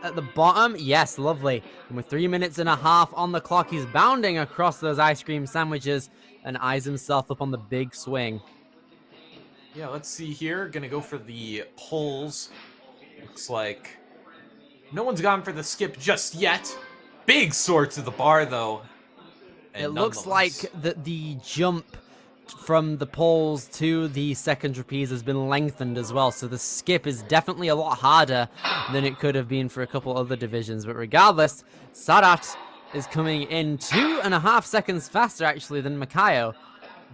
at the bottom. Yes, lovely. And with 3 minutes and a half on the clock, he's bounding across those ice cream sandwiches and eyes himself up on the big swing. Yeah, let's see here. Gonna go for the poles. Looks like no one's gone for the skip just yet. Big soar to the bar, though. And it looks like the jump from the poles to the second trapeze has been lengthened as well, so the skip is definitely a lot harder than it could have been for a couple other divisions. But regardless, Sadat is coming in 2.5 seconds faster, actually, than Makayo.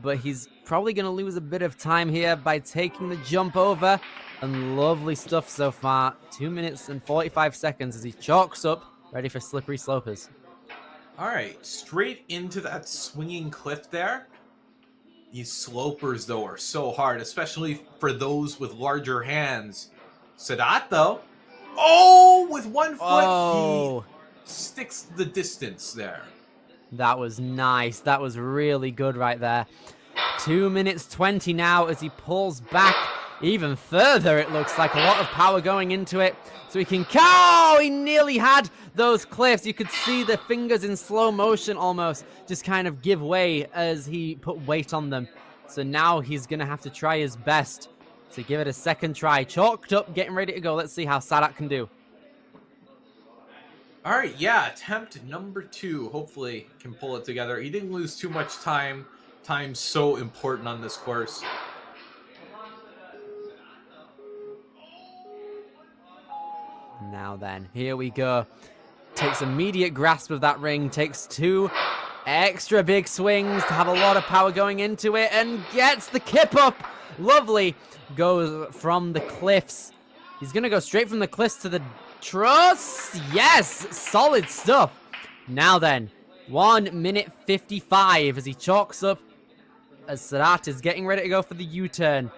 But he's probably going to lose a bit of time here by taking the jump over. And lovely stuff so far. 2 minutes and 45 seconds as he chalks up, ready for slippery slopers. All right, straight into that swinging cliff there. These slopers, though, are so hard, especially for those with larger hands. Sadat, though. Oh, with 1 foot, he sticks the distance there. That was nice. That was really good right there. 2 minutes 20 now as he pulls back even further. It looks like a lot of power going into it. So he can... Oh, he nearly had those cliffs. You could see the fingers in slow motion almost just kind of give way as he put weight on them. So now he's going to have to try his best to give it a second try. Chalked up, getting ready to go. Let's see how Sadat can do. All right, yeah, attempt number 2. Hopefully can pull it together. He didn't lose too much time. Time's so important on this course. Now then, here we go. Takes immediate grasp of that ring. Takes 2 extra big swings to have a lot of power going into it. And gets the kip up. Lovely. Goes from the cliffs. He's going to go straight from the cliffs to the truss. Yes, solid stuff. Now then, 1 minute 55 as he chalks up as Sadat is getting ready to go for the U-turn.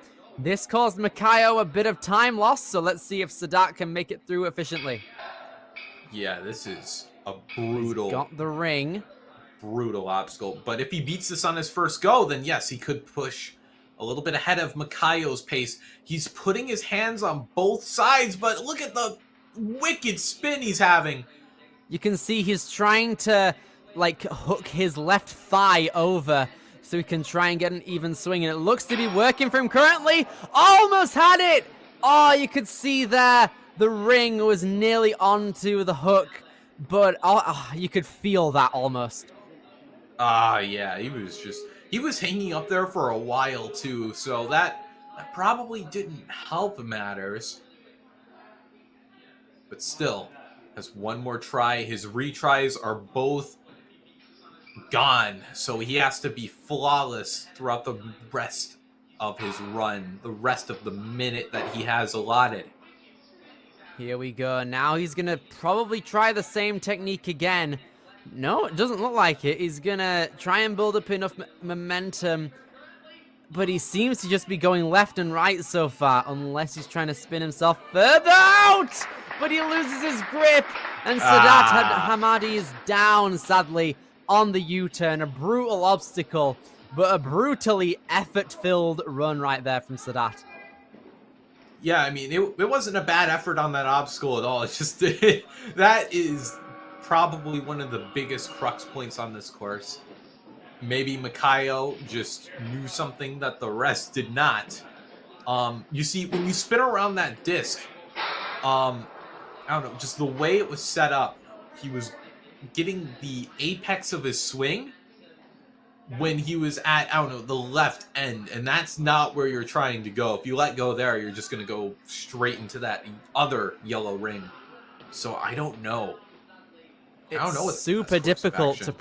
This caused Makayo a bit of time loss, so let's see if Sadat can make it through efficiently. Yeah, this is a He's got the ring. brutal obstacle. But if he beats this on his first go, then yes, he could push a little bit ahead of Makayo's pace. He's putting his hands on both sides, but look at the wicked spin he's having. You can see he's trying to, like, hook his left thigh over so he can try and get an even swing, and it looks to be working for him currently. Almost had it! Oh, you could see there the ring was nearly onto the hook, but you could feel that almost. Yeah, he was hanging up there for a while too, so that probably didn't help matters. But still, has one more try. His retries are both gone, so he has to be flawless throughout the rest of his run, the rest of the minute that he has allotted. Here we go. Now he's gonna probably try the same technique again. No, it doesn't look like it. He's gonna try and build up enough momentum, but he seems to just be going left and right so far, unless he's trying to spin himself further out! But he loses his grip, and Sadat Hamadi is down, sadly, on the U-turn. A brutal obstacle, but a brutally effort-filled run right there from Sadat. Yeah, I mean, it wasn't a bad effort on that obstacle at all. It's just that is probably one of the biggest crux points on this course. Maybe Makayo just knew something that the rest did not. You see, when you spin around that disc, I don't know, just the way it was set up, he was getting the apex of his swing when he was at, I don't know, the left end, and that's not where you're trying to go. If you let go there, you're just going to go straight into that other yellow ring. So I don't know. I don't know. It's super difficult to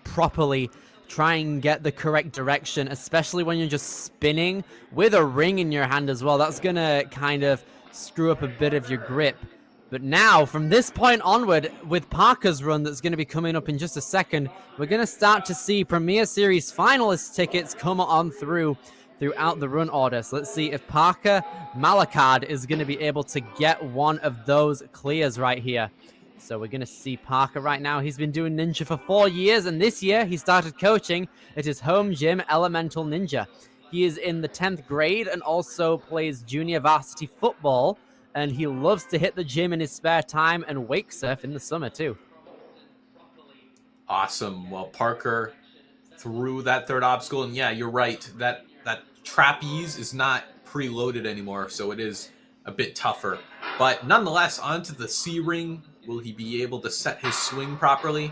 properly try and get the correct direction, especially when you're just spinning with a ring in your hand as well. That's going to kind of screw up a bit of your grip. But now, from this point onward, with Parker's run that's going to be coming up in just a second, we're going to start to see Premier Series finalist tickets come on throughout the run order. So let's see if Parker Malakad is going to be able to get one of those clears right here. So we're going to see Parker right now. He's been doing Ninja for 4 years, and this year he started coaching at his home gym, Elemental Ninja. He is in the 10th grade and also plays junior varsity football. And he loves to hit the gym in his spare time and wake surf in the summer, too. Awesome. Well, Parker threw that third obstacle. And yeah, you're right. That trapeze is not preloaded anymore, so it is a bit tougher. But nonetheless, onto the C ring. Will he be able to set his swing properly?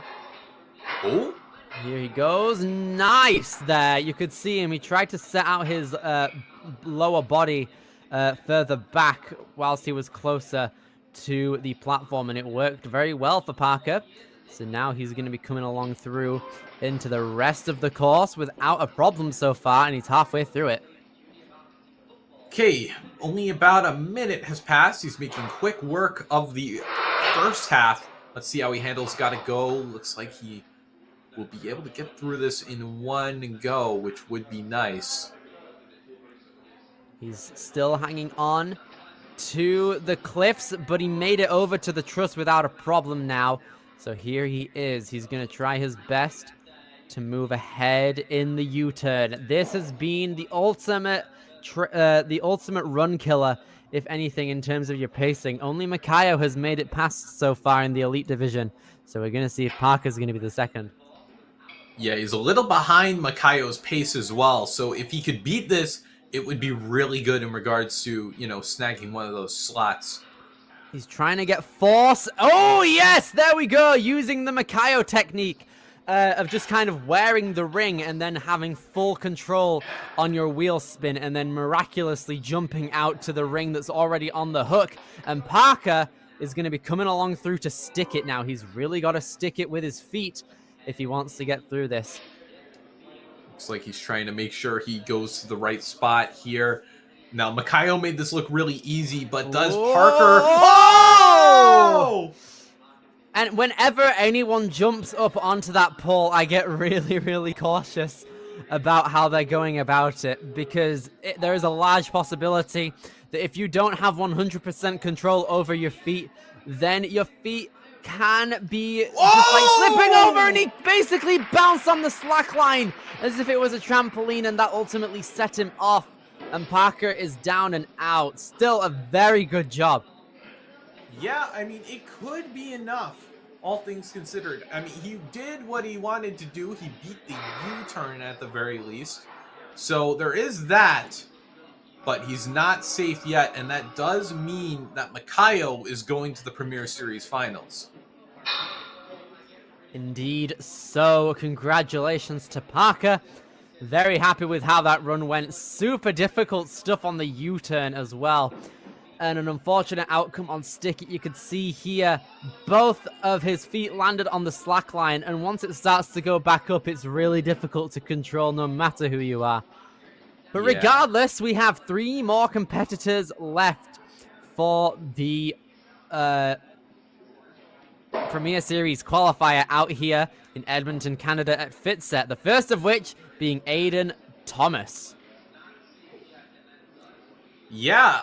Oh. Here he goes. Nice there. You could see him. He tried to set out his lower body further back whilst he was closer to the platform, and it worked very well for Parker. So now he's going to be coming along through into the rest of the course without a problem so far, and he's halfway through it. Okay, only about a minute has passed. He's making quick work of the first half. Let's see how he handles. Gotta go. Looks like he will be able to get through this in one go, which would be nice. He's still hanging on to the cliffs, but he made it over to the truss without a problem now. So here he is. He's going to try his best to move ahead in the U-turn. This has been the ultimate run killer, if anything, in terms of your pacing. Only Makayo has made it past so far in the Elite Division. So we're going to see if Parker's going to be the second. Yeah, he's a little behind Makayo's pace as well. So if he could beat this, it would be really good in regards to, snagging one of those slots. He's trying to get force. Oh, yes! There we go! Using the Makayo technique of just kind of wearing the ring and then having full control on your wheel spin and then miraculously jumping out to the ring that's already on the hook. And Parker is going to be coming along through to stick it now. He's really got to stick it with his feet if he wants to get through this. Looks like he's trying to make sure he goes to the right spot here. Now, Makayo made this look really easy, but does Parker... Oh! And whenever anyone jumps up onto that pole, I get really, really cautious. about how they're going about it, because there is a large possibility that if you don't have 100% control over your feet, then your feet can be just like slipping over, and he basically bounced on the slack line as if it was a trampoline, and that ultimately set him off, and Parker is down and out. Still a very good job. Yeah, I mean, it could be enough, all things considered. I mean, he did what he wanted to do. He beat the U-turn at the very least. So there is that, but he's not safe yet, and that does mean that Makayo is going to the Premier Series Finals. Indeed. So, congratulations to Parker. Very happy with how that run went. Super difficult stuff on the U-turn as well. And an unfortunate outcome on stick. You could see here, both of his feet landed on the slack line, and once it starts to go back up, it's really difficult to control no matter who you are. But regardless, we have 3 more competitors left for the Premier Series qualifier out here in Edmonton, Canada at Fitset. The first of which being Aiden Thomas. Yeah,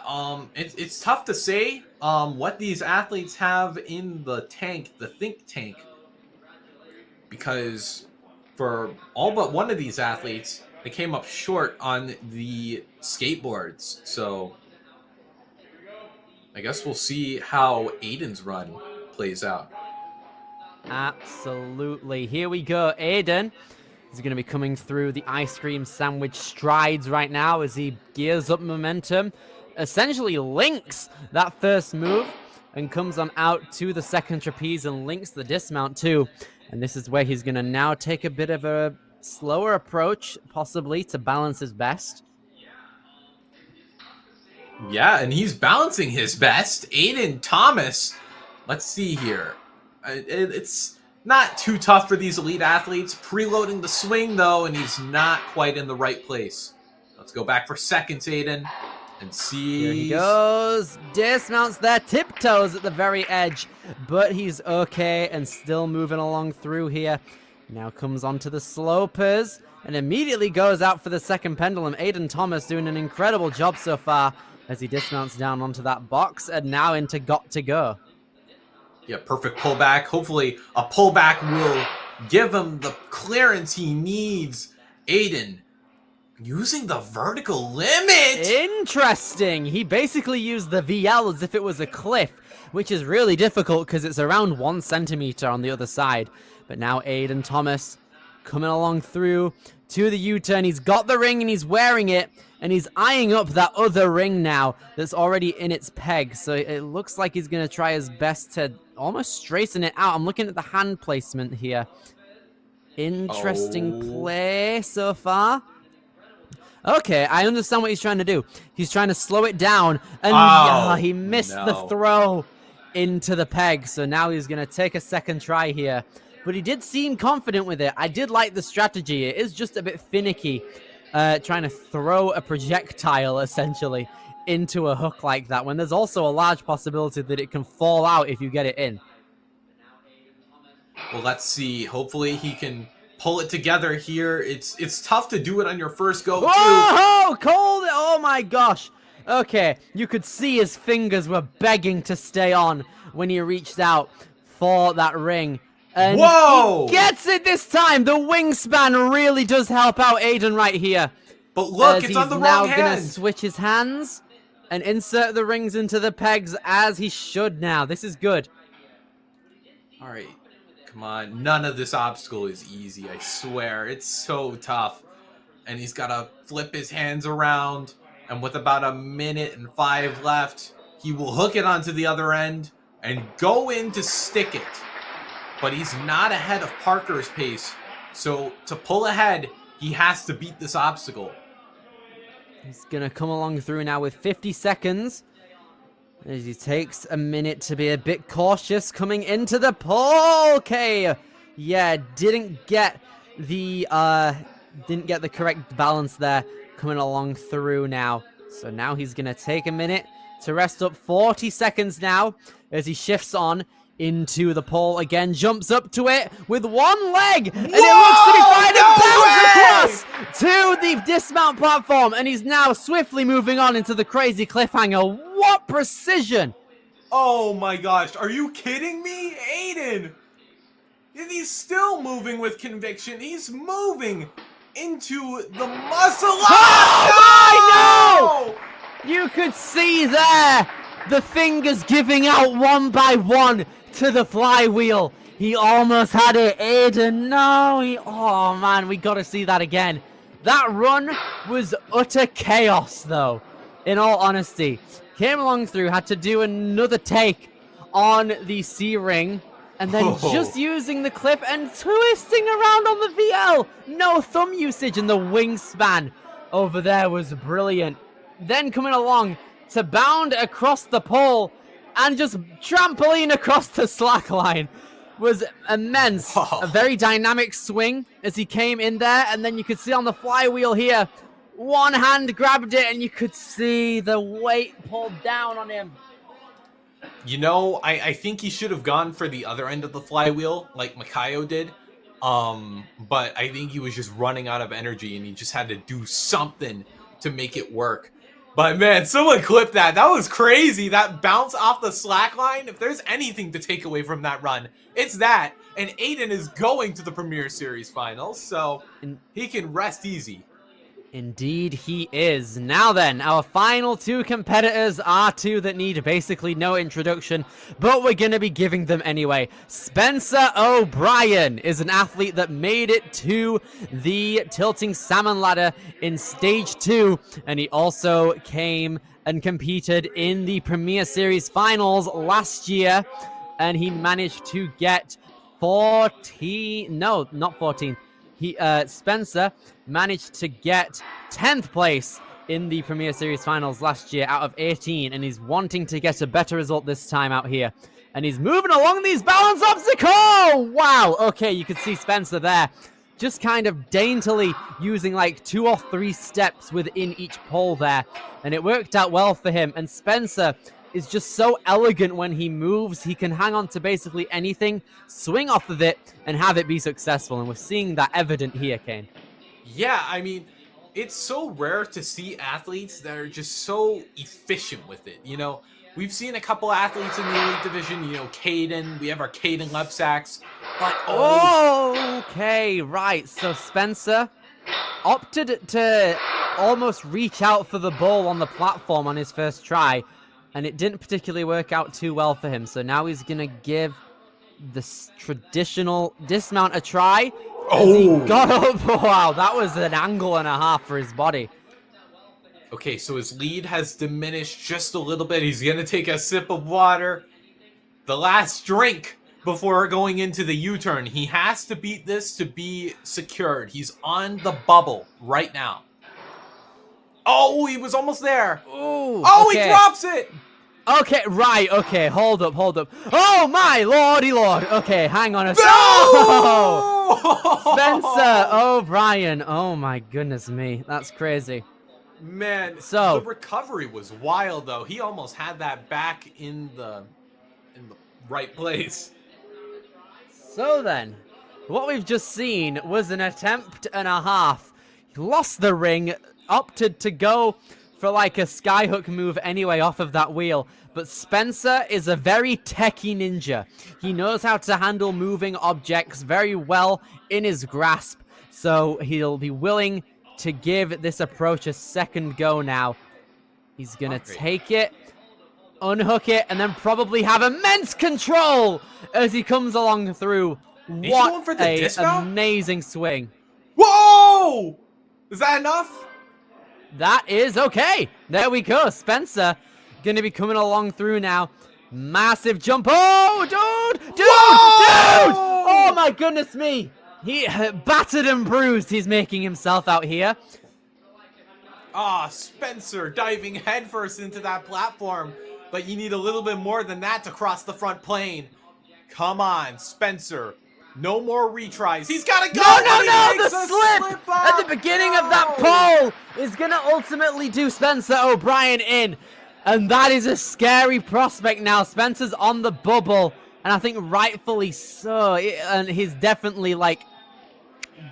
it's tough to say what these athletes have in the tank, the think tank, because for all but one of these athletes, they came up short on the skateboards. So I guess we'll see how Aiden's run plays out. Absolutely. Here we go. Aiden is going to be coming through the ice cream sandwich strides right now as he gears up momentum, essentially links that first move and comes on out to the second trapeze and links the dismount too. And this is where he's going to now take a bit of a slower approach, possibly, to balance his best. Yeah, and he's balancing his best. Aiden Thomas, let's see here. It's not too tough for these elite athletes. Preloading the swing, though, and he's not quite in the right place. Let's go back for seconds, Aiden, and see. Here he goes. Dismounts there, tiptoes at the very edge, but he's okay and still moving along through here. Now comes onto the slopers and immediately goes out for the second pendulum. Aiden Thomas doing an incredible job so far as he dismounts down onto that box and now into got to go. Yeah, perfect pullback. Hopefully a pullback will give him the clearance he needs. Aiden using the vertical limit. Interesting. He basically used the VL as if it was a cliff, which is really difficult because it's around 1 centimeter on the other side. But now Aiden Thomas coming along through to the U-turn. He's got the ring and he's wearing it. And he's eyeing up that other ring now that's already in its peg. So it looks like he's going to try his best to almost straighten it out. I'm looking at the hand placement here. Interesting play so far. Okay, I understand what he's trying to do. He's trying to slow it down. And he missed the throw into the peg. So now he's going to take a second try here. But he did seem confident with it. I did like the strategy. It is just a bit finicky. Trying to throw a projectile, essentially, into a hook like that, when there's also a large possibility that it can fall out if you get it in. Well, let's see. Hopefully he can pull it together here. It's tough to do it on your first go, too. Whoa! Cold! Oh, my gosh. Okay, you could see his fingers were begging to stay on when he reached out for that ring. And whoa! He gets it this time. The wingspan really does help out Aiden right here. But look, it's on the wrong hand. He's now going to switch his hands and insert the rings into the pegs as he should now. This is good. All right. Come on. None of this obstacle is easy, I swear. It's so tough. And he's got to flip his hands around. And with about 1.5 minutes left, he will hook it onto the other end and go in to stick it. But he's not ahead of Parker's pace. So to pull ahead, he has to beat this obstacle. He's going to come along through now with 50 seconds. As he takes a minute to be a bit cautious coming into the pull. Okay. Yeah, didn't get the correct balance there coming along through now. So now he's going to take a minute to rest up. 40 seconds now as he shifts on into the pole again, jumps up to it with one leg, and it looks to be fine and bounces across to the dismount platform, and he's now swiftly moving on into the crazy cliffhanger. What precision! Oh my gosh, are you kidding me? Aiden! And he's still moving with conviction. He's moving into the muscle. Oh my, no! You could see there the fingers giving out one by one to the flywheel. He almost had it, Aiden. No, oh man, we gotta see that again. That run was utter chaos, though, in all honesty. Came along through, had to do another take on the C-ring, and then just using the clip and twisting around on the VL. No thumb usage, and the wingspan over there was brilliant. Then coming along to bound across the pole and just trampoline across the slack line was immense. A very dynamic swing as he came in there, and then you could see on the flywheel here, one hand grabbed it and you could see the weight pulled down on him. You know, I think he should have gone for the other end of the flywheel like Makayo did. But I think he was just running out of energy and he just had to do something to make it work. But man, someone clip that. That was crazy. That bounce off the slack line. If there's anything to take away from that run, it's that. And Aiden is going to the Premier Series finals, so he can rest easy. Indeed he is. Now then, our final two competitors are two that need basically no introduction, but we're going to be giving them anyway. Spencer O'Brien is an athlete that made it to the Tilting Salmon Ladder in Stage 2, and he also came and competed in the Premier Series Finals last year, and he managed to get 14... No, not 14th. Spencer managed to get 10th place in the Premier Series Finals last year out of 18, and he's wanting to get a better result this time out here. And he's moving along these balance obstacles! Wow, okay, you can see Spencer there, just kind of daintily using like 2 or 3 steps within each pole there, and it worked out well for him. And Spencer is just so elegant when he moves. He can hang on to basically anything, swing off of it, and have it be successful. And we're seeing that evident here, Kane. Yeah, I mean, it's so rare to see athletes that are just so efficient with it. You know, we've seen a couple athletes in the elite division, you know, Caden. We have our Caden Lepsacks. But, okay, right. So Spencer opted to almost reach out for the ball on the platform on his first try, and it didn't particularly work out too well for him. So now he's going to give this traditional dismount a try. As he got up. Wow, that was an angle and a half for his body. Okay, so his lead has diminished just a little bit. He's going to take a sip of water. The last drink before going into the U-turn. He has to beat this to be secured. He's on the bubble right now. Oh, he was almost there. Ooh, okay. He drops it. Okay, right. Okay, hold up. Oh, my lordy lord. Okay, hang on a second. No! Spencer O'Brien. Oh, my goodness me. That's crazy. Man, so the recovery was wild, though. He almost had that back in the right place. So then, what we've just seen was an attempt and a half. He lost the ring, opted to go for like a skyhook move anyway off of that wheel. But Spencer is a very techie ninja. He knows how to handle moving objects very well in his grasp. So he'll be willing to give this approach a second go now. He's going to take it, unhook it, and then probably have immense control as he comes along through. What an amazing swing. Whoa! Is that enough? That is okay. There we go. Spencer going to be coming along through now. Massive jump. Oh, dude! Oh, my goodness me. He battered and bruised. He's making himself out here. Spencer diving headfirst into that platform. But you need a little bit more than that to cross the front plane. Come on, Spencer. No more retries. He's got to go. No. The slip at the beginning of that pole is going to ultimately do Spencer O'Brien in. And that is a scary prospect now. Spencer's on the bubble. And I think rightfully so. And he's definitely, like,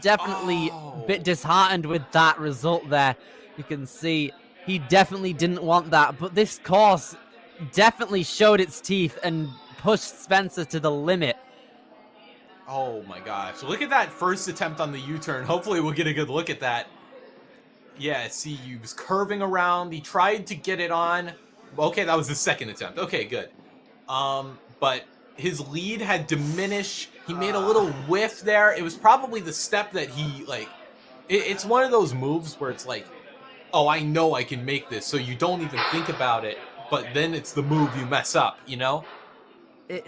a bit disheartened with that result there. You can see he definitely didn't want that. But this course definitely showed its teeth and pushed Spencer to the limit. Oh my gosh. Look at that first attempt on the U-turn. Hopefully we'll get a good look at that. Yeah, see, he was curving around. He tried to get it on. Okay, that was his second attempt. Okay, good. But his lead had diminished. He made a little whiff there. It was probably the step that he, like... It's one of those moves where it's like, oh, I know I can make this, so you don't even think about it. But then it's the move you mess up, you know?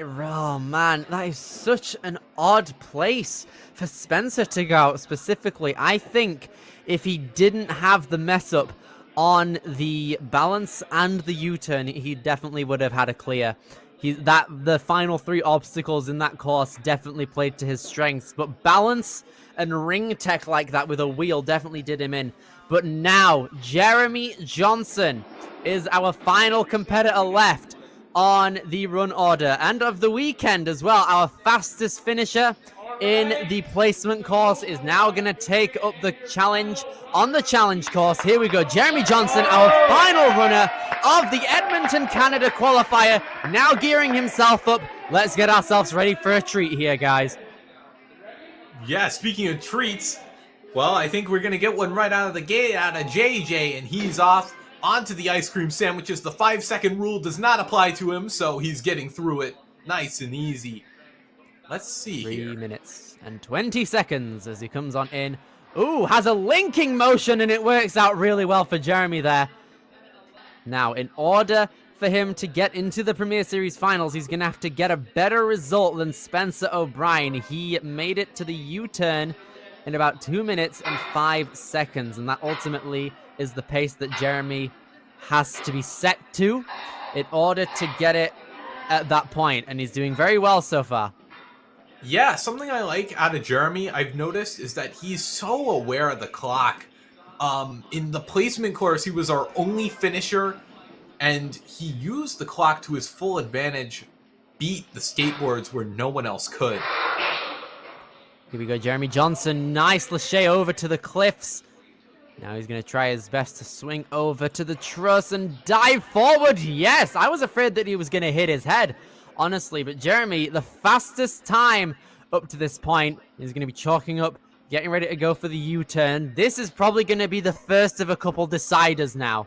Oh man, that is such an odd place for Spencer to go out specifically. I think if he didn't have the mess up on the balance and the U-turn, he definitely would have had a clear. The final 3 obstacles in that course definitely played to his strengths, but balance and ring tech like that with a wheel definitely did him in. But now, Jeremy Johnson is our final competitor left on the run order, and of the weekend as well. Our fastest finisher in the placement course is now going to take up the challenge on the challenge course. Here we go. Jeremy Johnson, our final runner of the Edmonton, Canada qualifier, now gearing himself up. Let's get ourselves ready for a treat here, guys. Yeah, speaking of treats, well, I think we're going to get one right out of the gate out of JJ, and he's off onto the ice cream sandwiches. The 5-second rule does not apply to him, so he's getting through it nice and easy. Let's see 3 minutes and 20 seconds as he comes on in. Ooh, has a linking motion, and it works out really well for Jeremy there. Now, in order for him to get into the Premier Series finals, he's going to have to get a better result than Spencer O'Brien. He made it to the U-turn in about 2 minutes and 5 seconds, and that ultimately is the pace that Jeremy has to be set to in order to get it at that point, and he's doing very well so far. Yeah, something I like out of Jeremy, I've noticed, is that he's so aware of the clock. In the placement course, he was our only finisher, and he used the clock to his full advantage, beat the skateboards where no one else could. Here we go, Jeremy Johnson. Nice lache over to the cliffs. Now he's going to try his best to swing over to the truss and dive forward. Yes, I was afraid that he was going to hit his head, honestly. But Jeremy, the fastest time up to this point, is going to be chalking up, getting ready to go for the U-turn. This is probably going to be the first of a couple deciders now.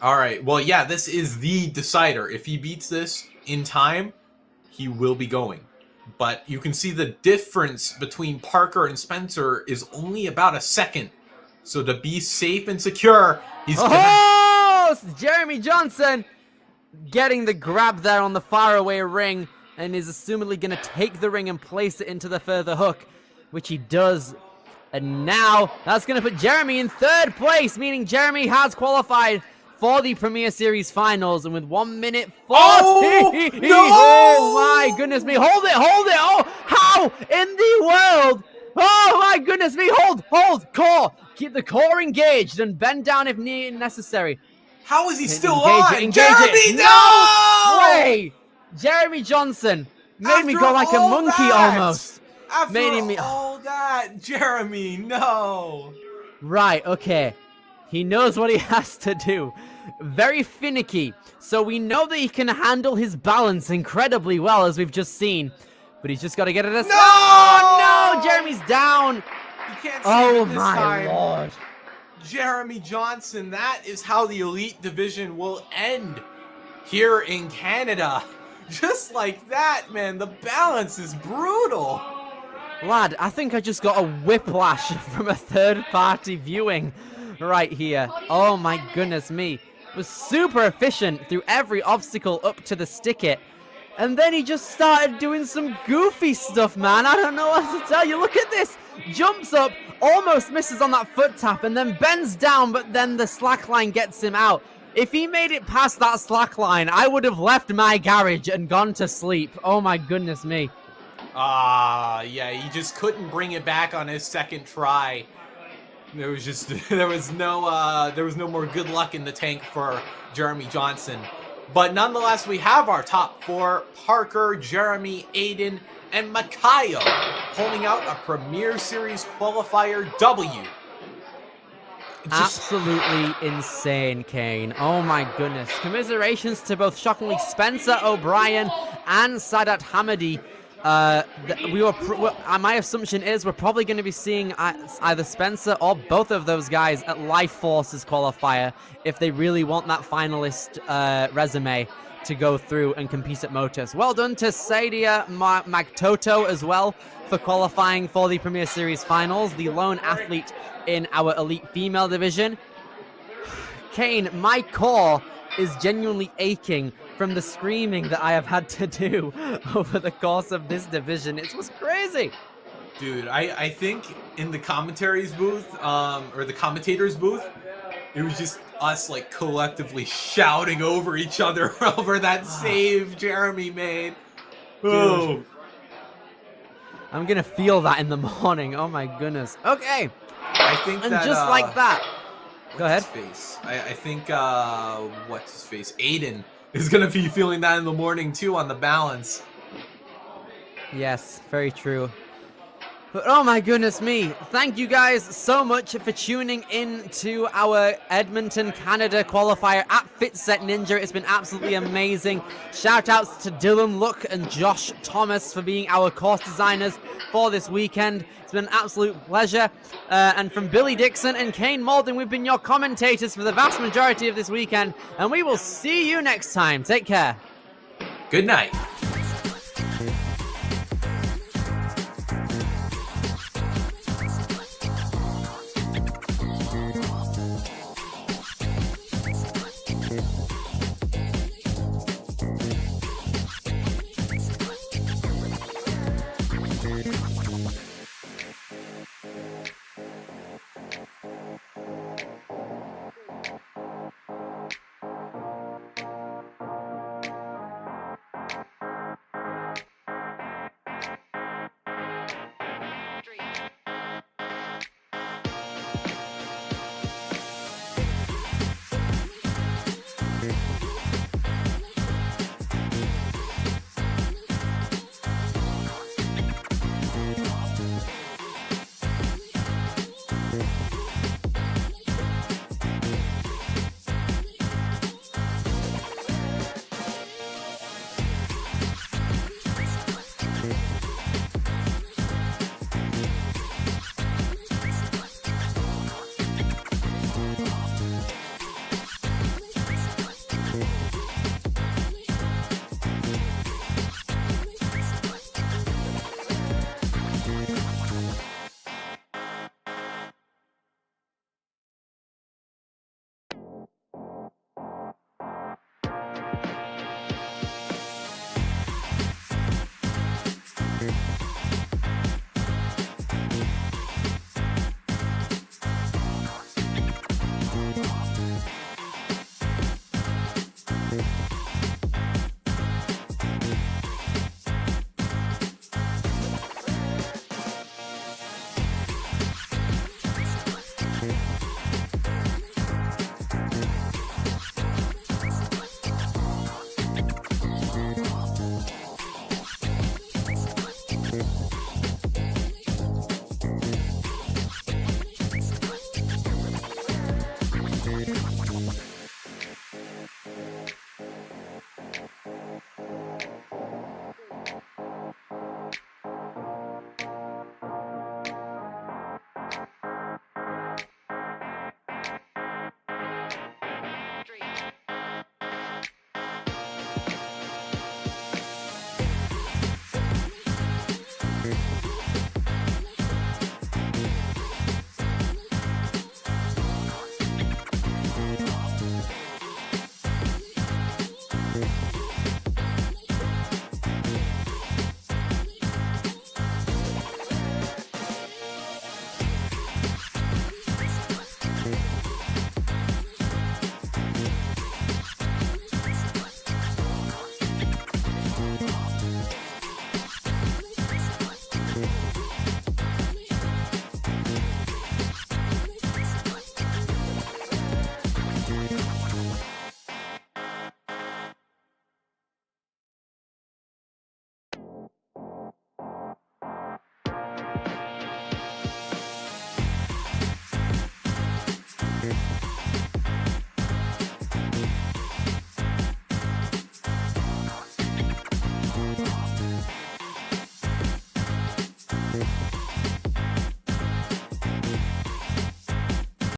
All right, well, yeah, this is the decider. If he beats this in time, he will be going. But you can see the difference between Parker and Spencer is only about a second. So to be safe and secure, he's Jeremy Johnson getting the grab there on the faraway ring, and is assumedly going to take the ring and place it into the further hook, which he does. And now that's going to put Jeremy in 3rd place, meaning Jeremy has qualified for the Premier Series finals, and with 1 minute 40. Oh, no! Oh my goodness me. Hold it. Oh, how in the world? Oh my goodness me. Hold, core. Keep the core engaged and bend down if necessary. How is he still engage on? Jeremy, no! Way! Jeremy Johnson made me go like a monkey almost. After all that, Jeremy, no. Right, okay. He knows what he has to do. Very finicky. So we know that he can handle his balance incredibly well, as we've just seen. But he's just got to get it as... No! Oh, no! Jeremy's down. You can't save it this my time. Lord. Jeremy Johnson, that is how the Elite Division will end here in Canada. Just like that, man. The balance is brutal. Lad, I think I just got a whiplash from a third-party viewing right here. Oh my goodness me. It was super efficient through every obstacle up to the stick-it. And then he just started doing some goofy stuff, man. I don't know what to tell you. Look at this. Jumps up, almost misses on that foot tap, and then bends down, but then the slack line gets him out. If he made it past that slack line, I would have left my garage and gone to sleep. Oh my goodness me. Yeah, he just couldn't bring it back on his second try. There was no more good luck in the tank for Jeremy Johnson. But nonetheless, we have our top 4, Parker, Jeremy, Aiden, and Makayo, pulling out a Premier Series qualifier W. Absolutely insane, Kane. Oh my goodness. Commiserations to both, shockingly, Spencer O'Brien and Sadat Hamidi. My assumption is we're probably going to be seeing either Spencer or both of those guys at Life Force's qualifier if they really want that finalist resume to go through and compete at Motus. Well done to Sadia Magtoto as well for qualifying for the Premier Series finals, the lone athlete in our elite female division. Kane, my core is genuinely aching from the screaming that I have had to do over the course of this division. It was crazy. Dude, I think in the commentaries booth, or the commentators booth, it was just us like collectively shouting over each other over that save Jeremy made. Oh. I'm gonna feel that in the morning. Oh my goodness. Okay. I think And that, just like that. Go ahead. I think, what's his face? Aiden is going to be feeling that in the morning, too, on the balance. Yes, very true. But oh my goodness me. Thank you guys so much for tuning in to our Edmonton, Canada qualifier at Fitset Ninja. It's been absolutely amazing. Shout outs to Dylan Luck and Josh Thomas for being our course designers for this weekend. It's been an absolute pleasure. And from Billy Dixon and Kane Malden, we've been your commentators for the vast majority of this weekend. And we will see you next time. Take care. Good night.